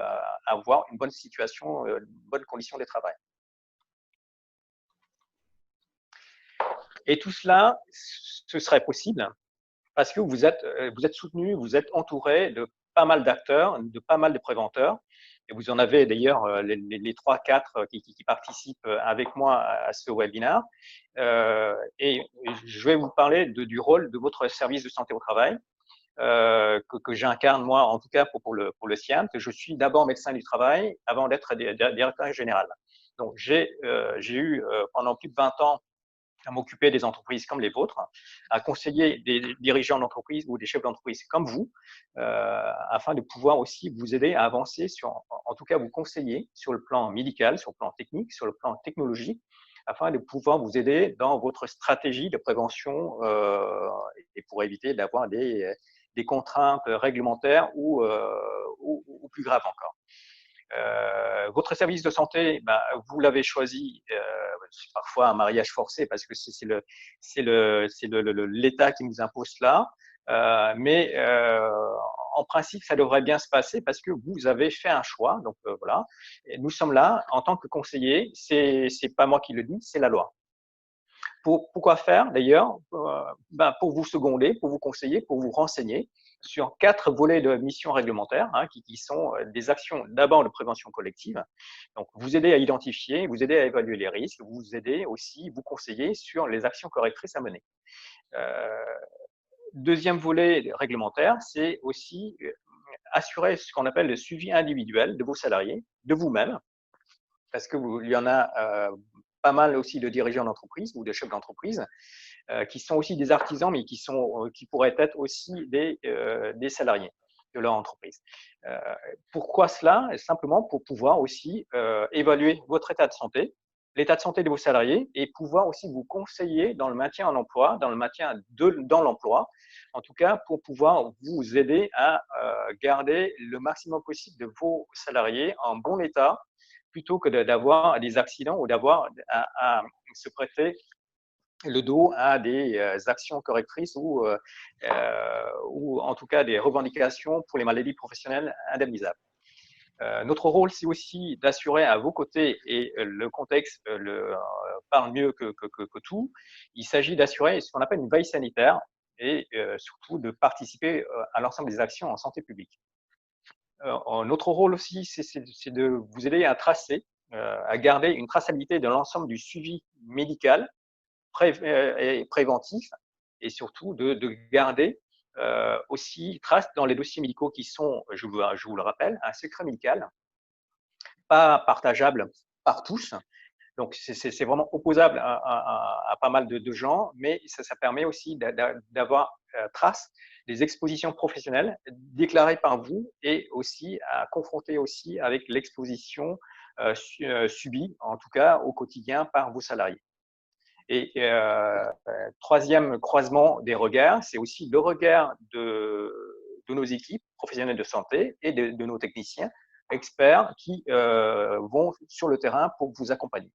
avoir une bonne situation, une bonne condition de travail. Et tout cela, ce serait possible parce que vous êtes soutenu, vous êtes entouré de pas mal d'acteurs, de pas mal de préventeurs. Et vous en avez d'ailleurs les 3-4 qui participent avec moi à ce webinaire. Et je vais vous parler du rôle de votre service de santé au travail que j'incarne moi, en tout cas pour le SIAMT. Je suis d'abord médecin du travail avant d'être directeur général. Donc j'ai eu pendant plus de 20 ans à m'occuper des entreprises comme les vôtres, à conseiller des dirigeants d'entreprise ou des chefs d'entreprise comme vous, afin de pouvoir aussi vous aider à avancer, en tout cas vous conseiller sur le plan médical, sur le plan technique, sur le plan technologique, afin de pouvoir vous aider dans votre stratégie de prévention et pour éviter d'avoir des contraintes réglementaires ou plus graves encore. Votre service de santé, vous l'avez choisi, c'est parfois un mariage forcé parce que c'est l'État qui nous impose cela, mais en principe, ça devrait bien se passer parce que vous avez fait un choix. Donc voilà, et nous sommes là en tant que conseillers, c'est pas moi qui le dis, c'est la loi. Pourquoi faire d'ailleurs? Pour vous seconder, pour vous conseiller, pour vous renseigner sur 4 volets de mission réglementaire, qui sont des actions d'abord de prévention collective. Donc, vous aider à identifier, vous aider à évaluer les risques, vous aider aussi, vous conseiller sur les actions correctrices à mener. Deuxième volet réglementaire, c'est aussi assurer ce qu'on appelle le suivi individuel de vos salariés, de vous-même, parce qu'il y en a pas mal aussi de dirigeants d'entreprise ou de chefs d'entreprise qui sont aussi des artisans, mais qui pourraient être aussi des salariés de leur entreprise. Pourquoi cela? Simplement pour pouvoir aussi évaluer votre état de santé, l'état de santé de vos salariés et pouvoir aussi vous conseiller dans le maintien en emploi, dans le maintien dans l'emploi, en tout cas pour pouvoir vous aider à garder le maximum possible de vos salariés en bon état, plutôt que d'avoir des accidents ou d'avoir à se prêter le dos à des actions correctrices ou en tout cas des revendications pour les maladies professionnelles indemnisables. Notre rôle, c'est aussi d'assurer à vos côtés, et le contexte parle mieux que tout, il s'agit d'assurer ce qu'on appelle une veille sanitaire et surtout de participer à l'ensemble des actions en santé publique. Notre rôle aussi, c'est de vous aider à tracer, à garder une traçabilité de l'ensemble du suivi médical et préventif, et surtout de garder aussi trace dans les dossiers médicaux qui sont, je vous le rappelle, un secret médical, pas partageable par tous. Donc, c'est vraiment opposable à pas mal de gens, mais ça permet aussi d'avoir trace des expositions professionnelles déclarées par vous et aussi à confronter aussi avec l'exposition subie, en tout cas au quotidien, par vos salariés. Et troisième croisement des regards, c'est aussi le regard de nos équipes professionnelles de santé et de nos techniciens experts qui vont sur le terrain pour vous accompagner.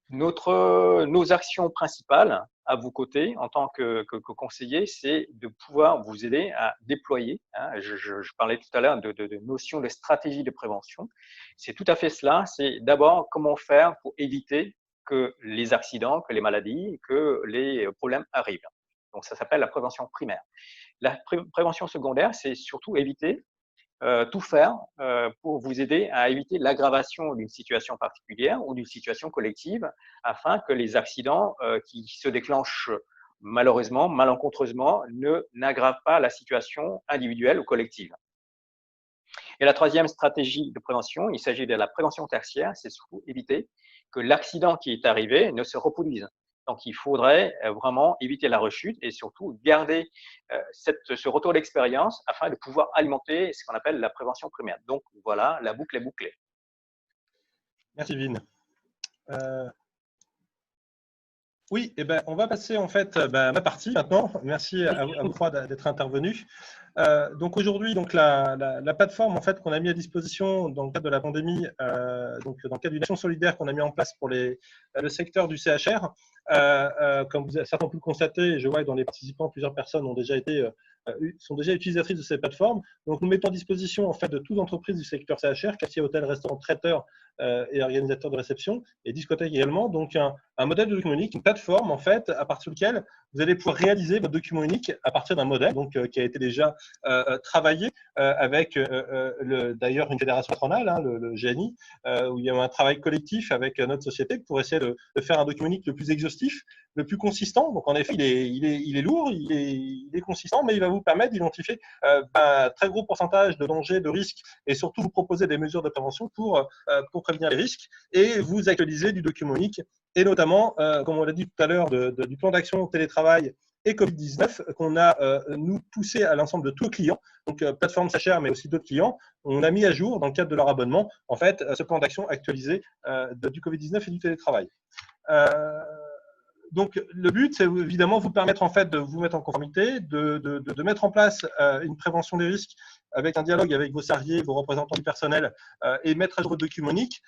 Nos actions principales à vos côtés en tant que conseiller, c'est de pouvoir vous aider à déployer. Je parlais tout à l'heure de notion de stratégie de prévention. C'est tout à fait cela. C'est d'abord comment faire pour éviter que les accidents, que les maladies, que les problèmes arrivent. Donc, ça s'appelle la prévention primaire. La prévention secondaire, c'est surtout éviter tout faire pour vous aider à éviter l'aggravation d'une situation particulière ou d'une situation collective afin que les accidents qui se déclenchent malheureusement, malencontreusement, n'aggravent pas la situation individuelle ou collective. Et la troisième stratégie de prévention, il s'agit de la prévention tertiaire, c'est surtout éviter que l'accident qui est arrivé ne se reproduise. Donc, il faudrait vraiment éviter la rechute et surtout garder ce retour d'expérience afin de pouvoir alimenter ce qu'on appelle la prévention primaire. Donc, voilà, la boucle est bouclée. Merci, Vin. Oui, eh ben, on va passer en fait à ma partie maintenant. Merci à vous trois d'être intervenus. Donc aujourd'hui, la plateforme en fait qu'on a mis à disposition dans le cadre de la pandémie, donc dans le cadre d'une action solidaire qu'on a mis en place pour le secteur du CHR, comme certains ont pu le constater, et je vois que dans les participants, plusieurs personnes sont déjà utilisatrices de ces plateformes. Donc nous mettons à disposition en fait de toutes les entreprises du secteur CHR, quartier, hôtel, restaurant, traiteur et organisateurs de réception et discothèques également. Donc un modèle de document unique, une plateforme en fait à partir duquel vous allez pouvoir réaliser votre document unique à partir d'un modèle qui a été déjà travaillé avec d'ailleurs une fédération patronale, le GNI, où il y a un travail collectif avec notre société pour essayer de faire un document unique le plus exhaustif, le plus consistant. Donc en effet, il est lourd, il est consistant, mais il va vous permettre d'identifier un très gros pourcentage de dangers, de risques et surtout vous proposer des mesures de prévention pour prévenir les risques et vous actualiser du document unique et notamment, comme on l'a dit tout à l'heure, du plan d'action télétravail et Covid-19 qu'on a nous poussé à l'ensemble de tous nos clients, donc plateforme CHR mais aussi d'autres clients. On a mis à jour dans le cadre de leur abonnement en fait ce plan d'action actualisé du Covid-19 et du télétravail. Donc, le but, c'est évidemment vous permettre en fait de vous mettre en conformité, de mettre en place une prévention des risques avec un dialogue avec vos salariés, vos représentants du personnel et mettre à jour votre document unique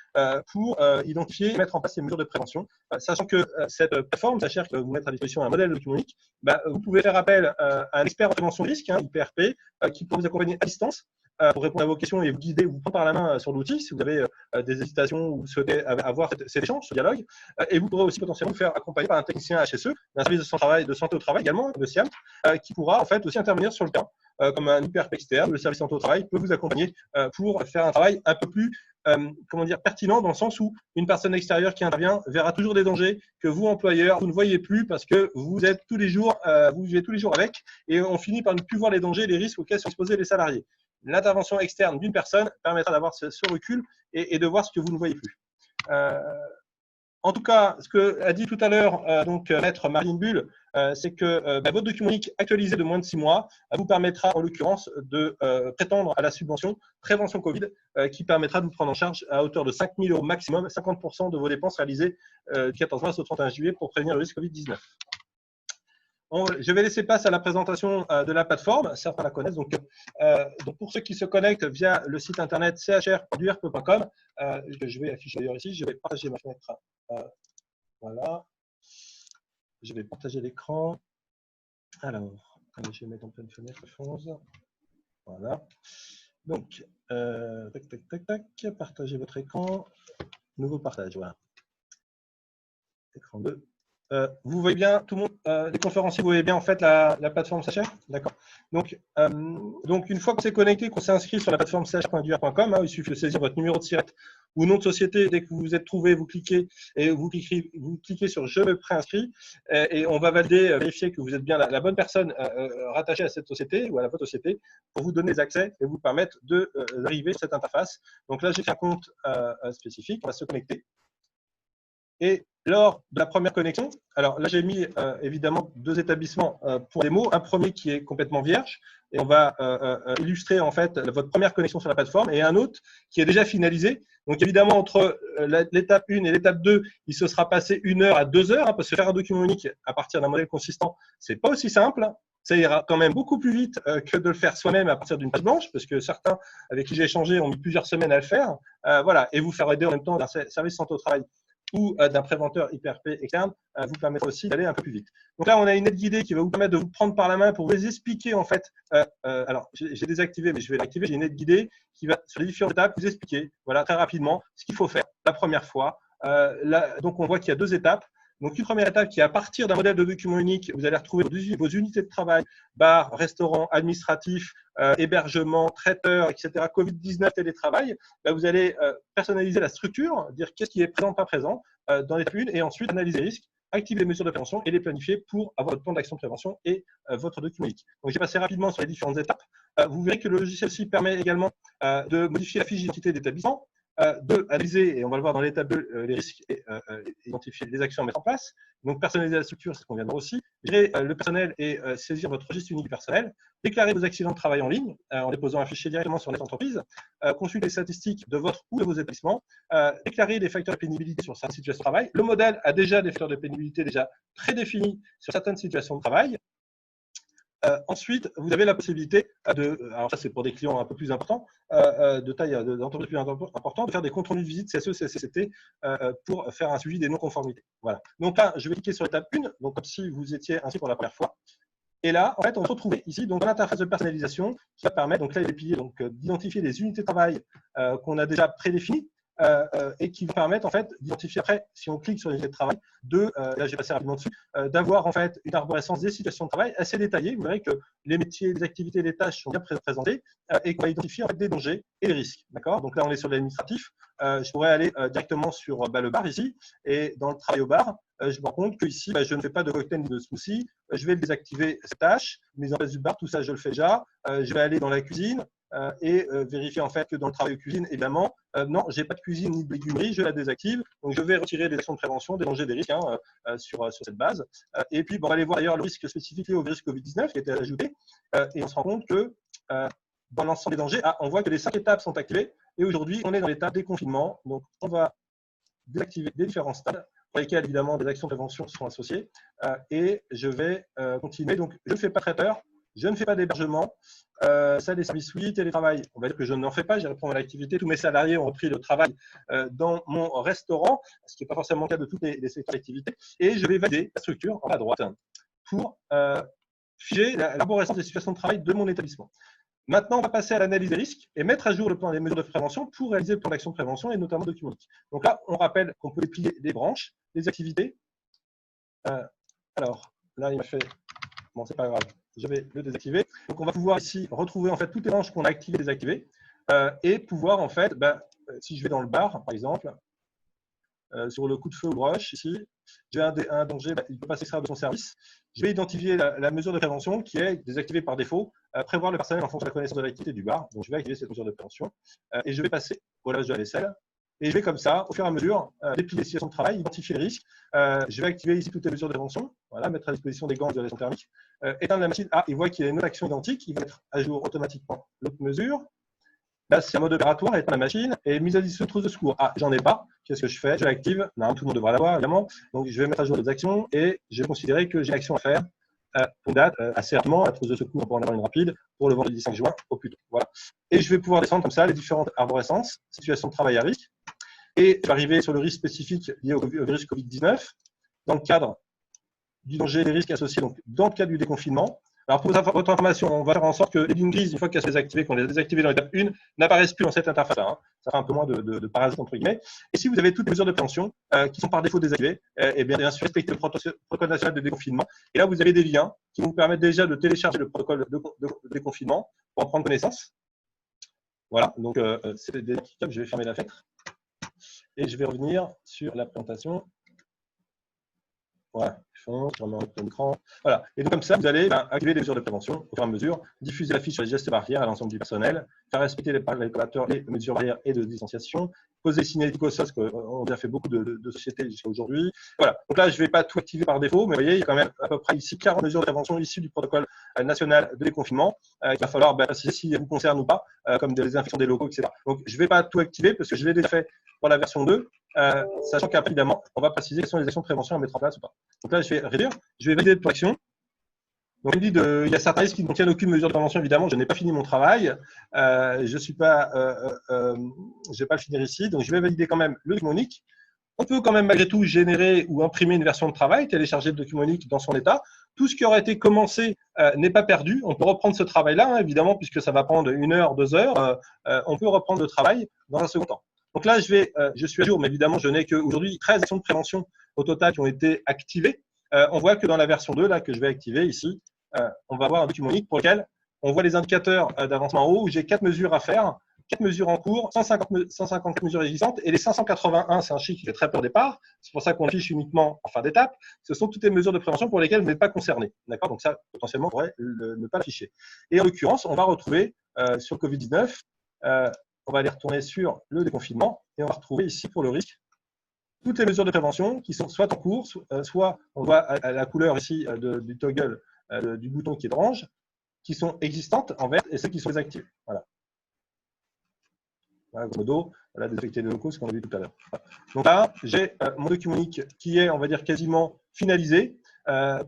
pour identifier et mettre en place ces mesures de prévention. Sachant que cette plateforme, CHR, que vous mettre à disposition un modèle de document unique, vous pouvez faire appel à un expert en prévention des risques, IPRP, qui peut vous accompagner à distance pour répondre à vos questions et vous guider, vous prendre par la main sur l'outil si vous avez des hésitations ou vous souhaitez avoir cet échange, ce dialogue. Et vous pourrez aussi potentiellement vous faire accompagner par un technicien HSE, un service de santé au travail également, de SIAMT, qui pourra en fait aussi intervenir sur le terrain, comme un IPRP externe. Le service de santé au travail peut vous accompagner pour faire un travail un peu plus pertinent, dans le sens où une personne extérieure qui intervient verra toujours des dangers que vous, employeur, vous ne voyez plus parce que vous êtes tous les jours, vous vivez tous les jours avec, et on finit par ne plus voir les dangers, les risques auxquels sont exposés les salariés. L'intervention externe d'une personne permettra d'avoir ce recul et de voir ce que vous ne voyez plus. En tout cas, ce que a dit tout à l'heure maître Marine Bull, c'est que votre document unique actualisé de moins de 6 mois vous permettra en l'occurrence de prétendre à la subvention prévention Covid qui permettra de vous prendre en charge à hauteur de 5 000 € maximum, 50% de vos dépenses réalisées du 14 mars au 31 juillet pour prévenir le risque Covid-19. Je vais laisser place à la présentation de la plateforme, certains la connaissent. Donc, pour ceux qui se connectent via le site internet chr.durp.com, je vais afficher d'ailleurs ici, je vais partager ma fenêtre. Voilà, je vais partager l'écran. Alors, je vais mettre en pleine fenêtre, Fonz. Voilà. Donc, partagez votre écran. Nouveau partage, voilà. Écran 2. Vous voyez bien, tout le monde, les conférenciers, vous voyez bien en fait la plateforme CHR. D'accord. Donc, une fois qu'on s'est connecté, qu'on s'est inscrit sur la plateforme chr.durp.com, il suffit de saisir votre numéro de SIRET ou nom de société. Dès que vous vous êtes trouvé, vous cliquez et vous cliquez sur je me préinscris et on va valider, vérifier que vous êtes bien la bonne personne rattachée à cette société ou à votre société pour vous donner des accès et vous permettre d'arriver sur cette interface. Donc là, j'ai fait un compte spécifique. On va se connecter. Et lors de la première connexion, alors là j'ai mis évidemment 2 établissements pour des mots, un premier qui est complètement vierge et on va illustrer en fait votre première connexion sur la plateforme, et un autre qui est déjà finalisé. Donc évidemment entre l'étape 1 et l'étape 2, il se sera passé 1 heure à 2 heures, parce que faire un document unique à partir d'un modèle consistant, c'est pas aussi simple. Ça ira quand même beaucoup plus vite que de le faire soi-même à partir d'une page blanche, parce que certains avec qui j'ai échangé ont mis plusieurs semaines à le faire. Voilà, et vous faire aider en même temps d'un service de santé au travail ou d'un préventeur IPRP externe vous permettra aussi d'aller un peu plus vite. Donc là, on a une aide guidée qui va vous permettre de vous prendre par la main pour vous expliquer en fait. Alors, j'ai désactivé, mais je vais l'activer. J'ai une aide guidée qui va sur les différentes étapes vous expliquer, voilà, très rapidement ce qu'il faut faire la première fois. Donc, on voit qu'il y a 2 étapes. Donc, une première étape qui est à partir d'un modèle de document unique, vous allez retrouver vos unités de travail, bar, restaurant, administratif, hébergement, traiteur, etc., Covid-19, télétravail. Là, vous allez personnaliser la structure, dire qu'est-ce qui est présent, pas présent dans l'étape 1, et ensuite analyser les risques, activer les mesures de prévention et les planifier pour avoir votre plan d'action de prévention et votre document unique. Donc, j'ai passé rapidement sur les différentes étapes. Vous verrez que le logiciel ci permet également de modifier la fiche d'identité d'établissement, d'analyser, et on va le voir dans l'étape 2, les risques et identifier les actions à mettre en place. Donc, personnaliser la structure, c'est ce qu'on vient de voir aussi. Gérer le personnel et saisir votre registre unique du personnel. Déclarer vos accidents de travail en ligne en déposant un fichier directement sur notre entreprise. Consulter les statistiques de votre ou de vos établissements. Déclarer des facteurs de pénibilité sur certaines situations de travail. Le modèle a déjà des facteurs de pénibilité déjà prédéfinis sur certaines situations de travail. Ensuite, vous avez la possibilité alors ça c'est pour des clients un peu plus importants, de taille d'entreprise plus importante, de faire des comptes rendus de visite CSE, CCCT pour faire un suivi des non-conformités. Voilà. Donc là, je vais cliquer sur l'étape 1, donc comme si vous étiez inscrit pour la première fois. Et là, en fait, on va se retrouver ici donc, dans l'interface de personnalisation qui va permettre, donc là, les piliers, d'identifier les unités de travail qu'on a déjà prédéfinies. Et qui vous permettent en fait d'identifier après, si on clique sur les unités de travail, là j'ai passé rapidement dessus, d'avoir en fait une arborescence des situations de travail assez détaillée. Vous verrez que les métiers, les activités, les tâches sont bien présentés et qu'on va identifier en fait des dangers et les risques. D'accord. Donc là on est sur l'administratif. Je pourrais aller directement sur le bar ici, et dans le travail au bar, je me rends compte que ici je ne fais pas de cocktail ni de smoothie. Je vais désactiver cette tâche, mise en place du bar, tout ça je le fais déjà. Je vais aller dans la cuisine. Et vérifier en fait que dans le travail de cuisine, évidemment, non, j'ai pas de cuisine ni de légumerie, je la désactive. Donc je vais retirer les actions de prévention, des dangers, des risques sur cette base. Et puis on va aller voir d'ailleurs le risque spécifique au virus Covid-19 qui a été ajouté. Et on se rend compte que dans l'ensemble des dangers, on voit que les 5 étapes sont activées. Et aujourd'hui, on est dans l'étape déconfinement. Donc on va désactiver les différents stades pour lesquels évidemment des actions de prévention seront associées. Et je vais continuer. Donc je ne fais pas traiteur. Je ne fais pas d'hébergement. Ça, des services, oui, télétravail. On va dire que je n'en fais pas. J'ai repris mon activité. Tous mes salariés ont repris le travail dans mon restaurant, ce qui n'est pas forcément le cas de toutes les secteurs d'activité. Et je vais valider la structure en bas à droite pour figer l'arborescence des situations de travail de mon établissement. Maintenant, on va passer à l'analyse des risques et mettre à jour le plan des mesures de prévention pour réaliser le plan d'action de prévention et notamment document unique. Donc là, on rappelle qu'on peut déplier des branches, des activités. Alors, là, il m'a fait… Bon, c'est pas grave, je vais le désactiver. Donc, on va pouvoir ici retrouver en fait toutes les branches qu'on a activées et désactivées et pouvoir en fait, si je vais dans le bar, par exemple, sur le coup de feu ou broche, ici, j'ai un danger, il ne peut pas s'extraire de son service. Je vais identifier la mesure de prévention qui est désactivée par défaut, prévoir le personnel en fonction de la connaissance de l'activité du bar. Donc, je vais activer cette mesure de prévention et je vais passer au lavage de la vaisselle. Et je vais comme ça, au fur et à mesure, déplier les situations de travail, identifier les risques. Je vais activer ici toutes les mesures de prévention, voilà, mettre à disposition des gants d'isolation thermique, éteindre la machine. Ah, il voit qu'il y a une autre action identique, il va mettre à jour automatiquement l'autre mesure. Là, c'est un mode opératoire, éteindre la machine et mise à disposition de trousse de secours. Ah, j'en ai pas. Qu'est-ce que je fais? Je l'active. Non, tout le monde devrait l'avoir, évidemment. Donc, je vais mettre à jour les actions et je vais considérer que j'ai une action à faire pour une date assez rapidement. La trousse de secours, on peut en avoir une rapide pour le vendredi 5 juin au plus tôt. Voilà. Et je vais pouvoir descendre comme ça les différentes arborescences, situations de travail à risque. Et je vais arriver sur le risque spécifique lié au virus Covid-19 dans le cadre du danger et des risques associés, donc dans le cadre du déconfinement. Alors, pour votre information, on va faire en sorte que les lignes grises, une fois qu'elles sont désactivées, qu'on les a désactivées dans l'étape 1, n'apparaissent plus dans cette interface-là. Hein. Ça fait un peu moins de parasites, entre guillemets. Et si vous avez toutes les mesures de prévention qui sont par défaut désactivées, et bien sûr, respectez le protocole national de déconfinement. Et là, vous avez des liens qui vous permettent déjà de télécharger le protocole de déconfinement pour en prendre connaissance. Voilà, donc c'est des étapes. Je vais fermer la fenêtre. Et je vais revenir sur la présentation. Voilà, je remets en plein écran. Voilà. Et donc, comme ça, vous allez activer les mesures de prévention au fur et à mesure, diffuser la fiche sur les gestes barrières à l'ensemble du personnel, faire respecter les collaborateurs et les mesures barrières et de distanciation, poser les signalétiques au sol, parce qu'on a fait beaucoup de sociétés jusqu'à aujourd'hui. Voilà. Donc là, je ne vais pas tout activer par défaut, mais vous voyez, il y a quand même à peu près ici 40 mesures de prévention issues du protocole national de déconfinement. Il va falloir préciser si elles vous concernent ou pas, comme des désinfections des locaux, etc. Donc, je ne vais pas tout activer parce que je l'ai déjà fait pour la version 2. Sachant qu'après, évidemment, on va préciser quelles sont les actions de prévention à mettre en place ou pas. Donc là, je vais réduire, je vais valider le plan d'action. Donc, il y a certains risques qui ne contiennent aucune mesure de prévention, évidemment, je n'ai pas fini mon travail, je ne vais pas le finir ici, donc je vais valider quand même le document unique. On peut quand même malgré tout générer ou imprimer une version de travail, télécharger le document unique dans son état. Tout ce qui aurait été commencé n'est pas perdu. On peut reprendre ce travail-là, hein, évidemment, puisque ça va prendre 1 heure, 2 heures. On peut reprendre le travail dans un second temps. Donc là, je suis à jour, mais évidemment, je n'ai qu'aujourd'hui 13 actions de prévention au total qui ont été activées. On voit que dans la version 2, là, que je vais activer ici, on va avoir un document unique pour lequel on voit les indicateurs d'avancement en haut où j'ai 4 mesures à faire, 4 mesures en cours, 150 mesures existantes et les 581, c'est un chiffre qui fait très peur au départ. C'est pour ça qu'on affiche uniquement en fin d'étape. Ce sont toutes les mesures de prévention pour lesquelles vous n'êtes pas concerné. D'accord? Donc ça, potentiellement, on pourrait ne pas l'afficher. Et en l'occurrence, on va retrouver sur Covid-19, on va aller retourner sur le déconfinement et on va retrouver ici pour le risque toutes les mesures de prévention qui sont soit en cours, soit on voit à la couleur ici du toggle du bouton qui est orange, qui sont existantes en vert et celles qui sont désactivées. Voilà. Voilà, grosso modo, voilà, désaffecter les locaux, ce qu'on a vu tout à l'heure. Voilà. Donc là, j'ai mon document unique qui est, on va dire, quasiment finalisé.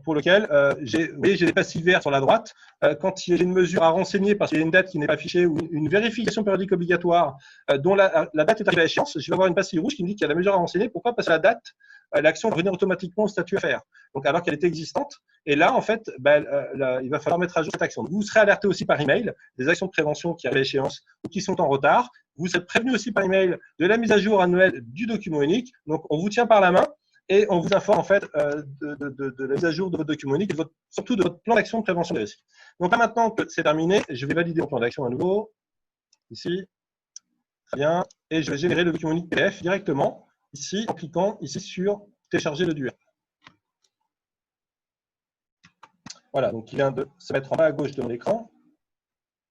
Pour lequel j'ai des passifs verts sur la droite. Quand il y a une mesure à renseigner parce qu'il y a une date qui n'est pas affichée ou une vérification périodique obligatoire dont la date est arrivée à échéance, je vais avoir une pastille rouge qui me dit qu'il y a la mesure à renseigner. Pourquoi? Parce que la date, l'action va revenir automatiquement au statut à faire. Donc, alors qu'elle était existante. Et là, en fait, il va falloir mettre à jour cette action. Vous serez alerté aussi par email des actions de prévention qui arrivent à échéance ou qui sont en retard. Vous êtes prévenu aussi par email de la mise à jour annuelle du document unique. Donc, on vous tient par la main. Et on vous informe en fait de la mise à jour de votre document unique, surtout de votre plan d'action de prévention des risques. Donc là maintenant que c'est terminé, je vais valider mon plan d'action à nouveau, ici, très bien, et je vais générer le document unique PDF directement, ici, en cliquant ici sur télécharger le DUR. Voilà, donc il vient de se mettre en bas à gauche de mon écran.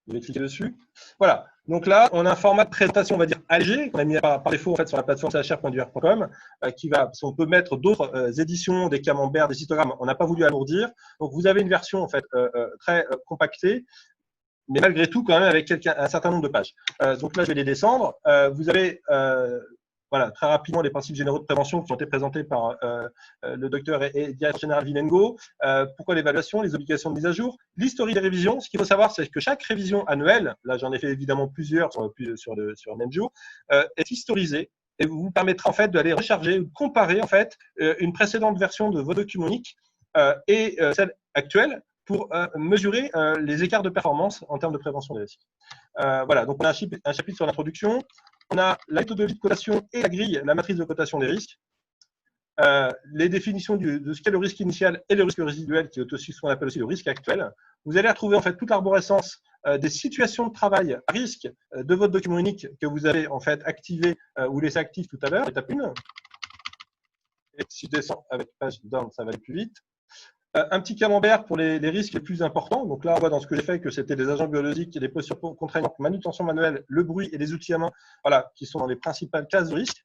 Je vais cliquer dessus. Voilà. Donc là, on a un format de présentation, on va dire allégé, qu'on a mis par défaut en fait sur la plateforme chr.dur.com, qui va, on peut mettre d'autres éditions, des camemberts, des histogrammes. On n'a pas voulu alourdir. Donc vous avez une version en fait très compactée, mais malgré tout quand même avec un certain nombre de pages. Donc là, je vais les descendre. Vous avez voilà, très rapidement les principes généraux de prévention qui ont été présentés par le docteur et directeur général Vinengo. Pourquoi l'évaluation, les obligations de mise à jour, l'historique des révisions. Ce qu'il faut savoir, c'est que chaque révision annuelle, là j'en ai fait évidemment plusieurs sur le même jour, est historisée et vous permettra en fait d'aller recharger ou comparer en fait une précédente version de vos documents uniques et celle actuelle pour mesurer les écarts de performance en termes de prévention des risques. Voilà, donc on a un chapitre sur l'introduction, on a la méthodologie de cotation et la grille, la matrice de cotation des risques, les définitions de ce qu'est le risque initial et le risque résiduel, qui est aussi ce qu'on appelle aussi le risque actuel. Vous allez retrouver en fait toute l'arborescence des situations de travail à risque de votre document unique que vous avez en fait activé ou laissé actif tout à l'heure, étape 1. Et si je descends avec page down, ça va aller plus vite. Un petit camembert pour les risques les plus importants. Donc là, on voit dans ce que j'ai fait que c'était les agents biologiques et les postures contraignantes, manutention manuelle, le bruit et les outils à main, voilà, qui sont dans les principales classes de risque.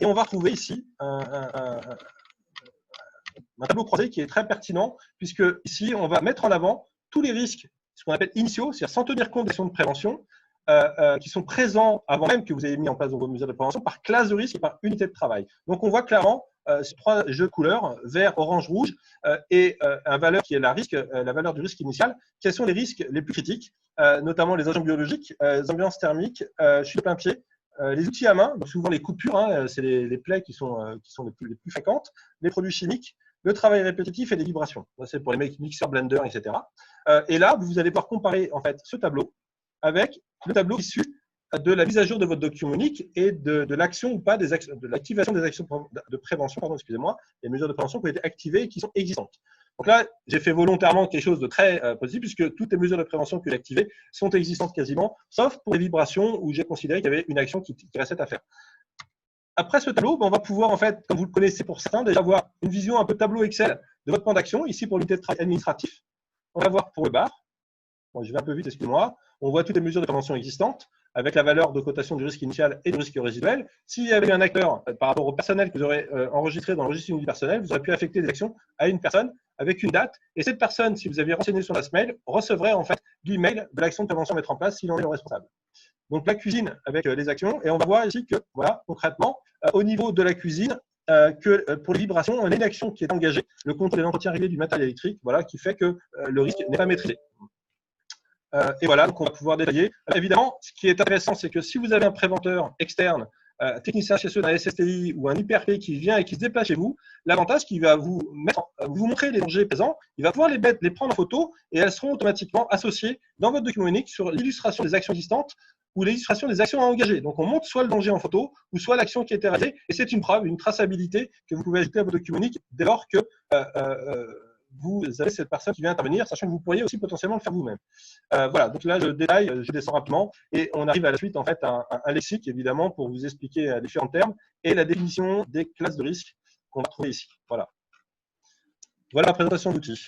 Et on va retrouver ici un tableau croisé qui est très pertinent, puisque ici, on va mettre en avant tous les risques, ce qu'on appelle initiaux, c'est-à-dire sans tenir compte des actions de prévention, qui sont présents avant même que vous ayez mis en place vos mesures de prévention, par classe de risque et par unité de travail. Donc, on voit clairement ces trois jeux de couleurs, vert, orange, rouge, et un valeur qui est la valeur du risque initial. Quels sont les risques les plus critiques, notamment les agents biologiques, les ambiances thermiques, chute de plein pied, les outils à main, donc souvent les coupures, hein, c'est les plaies qui sont les plus fréquentes, les produits chimiques, le travail répétitif et les vibrations. C'est pour les mixeurs, blenders, etc. Et là, vous allez pouvoir comparer en fait ce tableau avec le tableau issu de la mise à jour de votre document unique et de l'action ou pas de l'activation des actions de prévention, pardon, excusez-moi, les mesures de prévention qui ont été activées et qui sont existantes. Donc là, j'ai fait volontairement quelque chose de très positif puisque toutes les mesures de prévention que j'ai activées sont existantes quasiment, sauf pour les vibrations où j'ai considéré qu'il y avait une action qui restait à faire. Après ce tableau, on va pouvoir, en fait, comme vous le connaissez pour certains, déjà avoir une vision un peu tableau Excel de votre plan d'action. Ici, pour l'unité de travail administratif, on va voir pour le bar. Bon, je vais un peu vite, excusez-moi. On voit toutes les mesures de prévention existantes avec la valeur de cotation du risque initial et du risque résiduel. S'il y avait un acteur par rapport au personnel que vous aurez enregistré dans le registre du personnel, vous aurez pu affecter des actions à une personne avec une date. Et cette personne, si vous aviez renseigné sur l'adresse mail, recevrait en fait l'email de l'action de prévention à mettre en place s'il en est le responsable. Donc la cuisine avec les actions. Et on va voir ici que, voilà, concrètement, au niveau de la cuisine, que pour les vibrations, on a une action qui est engagée, le contrôle de l'entretien régulier du matériel électrique, voilà, qui fait que le risque n'est pas maîtrisé. Et voilà, donc on va pouvoir détailler. Évidemment, ce qui est intéressant, c'est que si vous avez un préventeur externe, technicien chez eux d'un SSTI ou un IPRP qui vient et qui se déplace chez vous, l'avantage qu'il va vous montrer les dangers présents, il va pouvoir les prendre en photo et elles seront automatiquement associées dans votre document unique sur l'illustration des actions existantes ou l'illustration des actions à engager. Donc on montre soit le danger en photo ou soit l'action qui a été réalisée et c'est une preuve, une traçabilité que vous pouvez ajouter à votre document unique dès lors que vous avez cette personne qui vient intervenir, sachant que vous pourriez aussi potentiellement le faire vous-même. Voilà, donc là, je détaille, je descends rapidement, et on arrive à la suite, en fait, à un lexique, évidemment, pour vous expliquer différents termes, et la définition des classes de risque qu'on va trouver ici. Voilà. Voilà la présentation d'outils.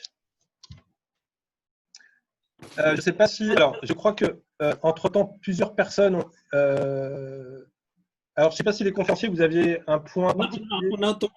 Je ne sais pas si… Alors, je crois que entre-temps, plusieurs personnes ont… alors, je ne sais pas si les conférenciers, vous aviez un point particulier.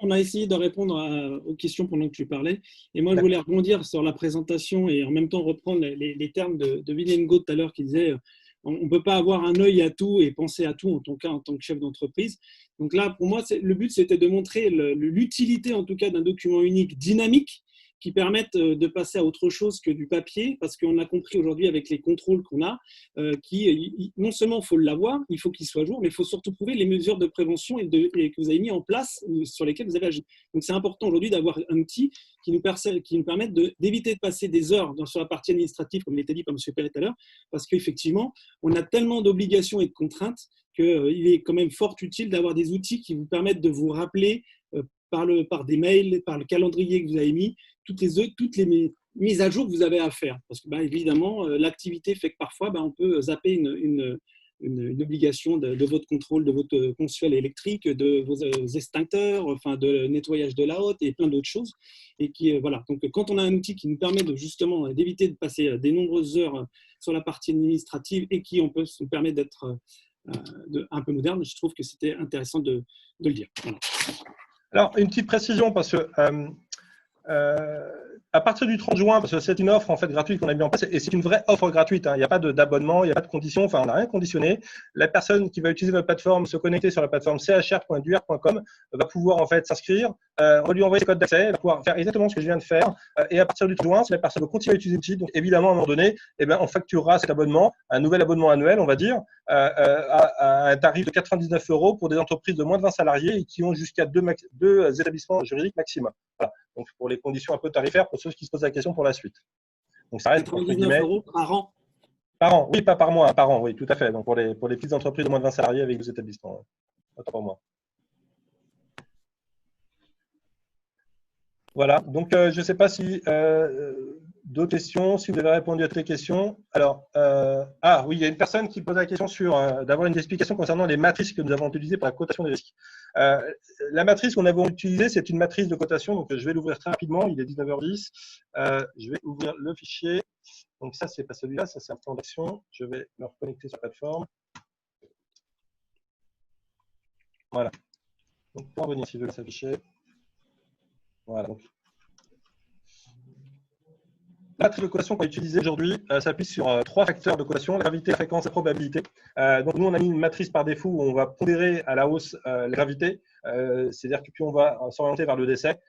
On a essayé de répondre aux questions pendant que tu parlais. Et moi, je voulais rebondir sur la présentation et en même temps reprendre les termes de Vinengo tout à l'heure qui disait on ne peut pas avoir un œil à tout et penser à tout en tant que chef d'entreprise. Donc là, pour moi, le but, c'était de montrer l'utilité, en tout cas, d'un document unique dynamique qui permettent de passer à autre chose que du papier, parce qu'on a compris aujourd'hui avec les contrôles qu'on a, non seulement il faut l'avoir, il faut qu'il soit à jour, mais il faut surtout prouver les mesures de prévention et que vous avez mis en place ou sur lesquelles vous avez agi. Donc c'est important aujourd'hui d'avoir un outil qui nous permette d'éviter de passer des heures sur la partie administrative, comme l'était dit par M. Perret tout à l'heure, parce qu'effectivement, on a tellement d'obligations et de contraintes qu'il est quand même fort utile d'avoir des outils qui vous permettent de vous rappeler par des mails, par le calendrier que vous avez mis, toutes les mises à jour que vous avez à faire. Parce que, évidemment, l'activité fait que parfois, on peut zapper une obligation de votre contrôle, de votre consuel électrique, de vos extincteurs, enfin, de nettoyage de la hotte et plein d'autres choses. Et voilà. Donc, quand on a un outil qui nous permet justement d'éviter de passer des nombreuses heures sur la partie administrative et qui nous permet d'être un peu moderne, je trouve que c'était intéressant de le dire. Voilà. Alors, une petite précision, parce que à partir du 30 juin, parce que c'est une offre en fait gratuite qu'on a mis en place, et c'est une vraie offre gratuite, hein, il n'y a pas d'abonnement, il n'y a pas de conditions, enfin on n'a rien conditionné. La personne qui va utiliser notre plateforme, se connecter sur la plateforme chr.duer.com va pouvoir en fait s'inscrire, on va lui envoyer ses codes d'accès, elle va pouvoir faire exactement ce que je viens de faire, et à partir du 30 juin, si la personne veut continuer à utiliser l'outil, donc évidemment à un moment donné, on facturera cet abonnement, un nouvel abonnement annuel, on va dire, à un tarif de 99 € pour des entreprises de moins de 20 salariés et qui ont jusqu'à deux établissements juridiques maximum. Voilà. Donc, pour les conditions un peu tarifaires, pour ceux qui se posent la question pour la suite. Donc, ça reste, entre 99 guillemets, € par an. par an. Oui, pas par mois, par an, oui, tout à fait. Donc, pour les petites entreprises de moins de 20 salariés avec 2 établissements. Ouais. Autant pour moi. Voilà, donc je ne sais pas si d'autres questions, si vous avez répondu à toutes les questions. Alors, oui, il y a une personne qui pose la question sur d'avoir une explication concernant les matrices que nous avons utilisées pour la cotation des risques. La matrice qu'on avons utilisée, c'est une matrice de cotation, donc je vais l'ouvrir très rapidement, il est 19h10. Je vais ouvrir le fichier. Donc ça, c'est pas celui-là, ça c'est un plan d'action. Je vais me reconnecter sur la plateforme. Voilà. Donc pour revenir, si je veux s'afficher. Voilà. Donc, la matrice de cotation qu'on a utilisée aujourd'hui s'appuie sur 3 facteurs de cotation, la gravité, la fréquence et la probabilité. Donc nous, on a mis une matrice par défaut où on va pondérer à la hausse la gravité, c'est-à-dire que plus on va s'orienter vers le décès,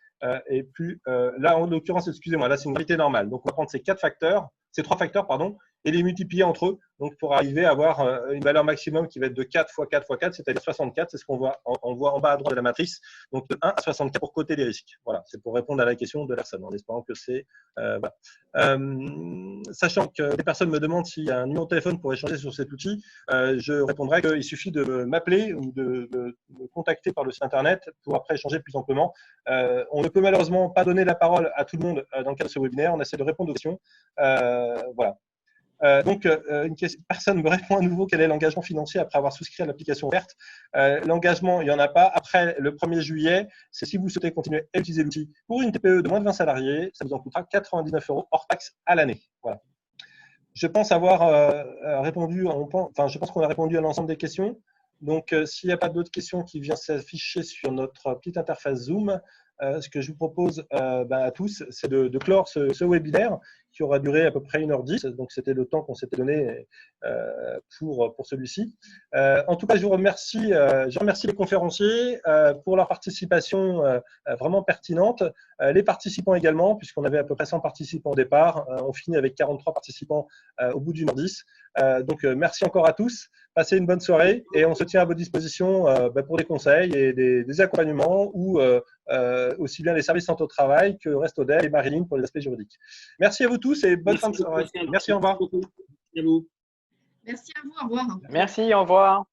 et plus, là en l'occurrence, excusez-moi, là c'est une gravité normale. Donc on va prendre ces 3 facteurs, pardon, et les multiplier entre eux, donc pour arriver à avoir une valeur maximum qui va être de 4 fois 4 fois 4, c'est-à-dire 64, c'est ce qu'on voit, on voit en bas à droite de la matrice, donc de 1 à 64 pour coter les risques. Voilà, c'est pour répondre à la question de personne, en espérant que c'est… voilà. Sachant que des personnes me demandent s'il y a un numéro de téléphone pour échanger sur cet outil, je répondrai qu'il suffit de m'appeler ou de me contacter par le site internet pour après échanger plus amplement. On ne peut malheureusement pas donner la parole à tout le monde dans le cadre de ce webinaire, on essaie de répondre aux questions. Voilà. Personne me répond à nouveau quel est l'engagement financier après avoir souscrit à l'application verte. L'engagement, il n'y en a pas. Après le 1er juillet, c'est si vous souhaitez continuer à utiliser l'outil pour une TPE de moins de 20 salariés, ça vous en coûtera 99 € hors taxe à l'année. Voilà. Je pense avoir répondu, je pense qu'on a répondu à l'ensemble des questions. Donc, s'il n'y a pas d'autres questions qui viennent s'afficher sur notre petite interface Zoom, ce que je vous propose à tous, c'est de clore ce webinaire qui aura duré à peu près 1h10. Donc, c'était le temps qu'on s'était donné pour celui-ci. En tout cas, je remercie les conférenciers pour leur participation vraiment pertinente. Les participants également, puisqu'on avait à peu près 100 participants au départ. On finit avec 43 participants au bout d'une heure 10. Donc, merci encore à tous. Passez une bonne soirée et on se tient à votre disposition pour des conseils et des accompagnements ou aussi bien les services santé au travail que Restodel et Marilyn pour les aspects juridiques. Merci à vous tous et bonne fin de soirée. Merci, au revoir. Merci à vous. Merci à vous, au revoir. Merci, au revoir.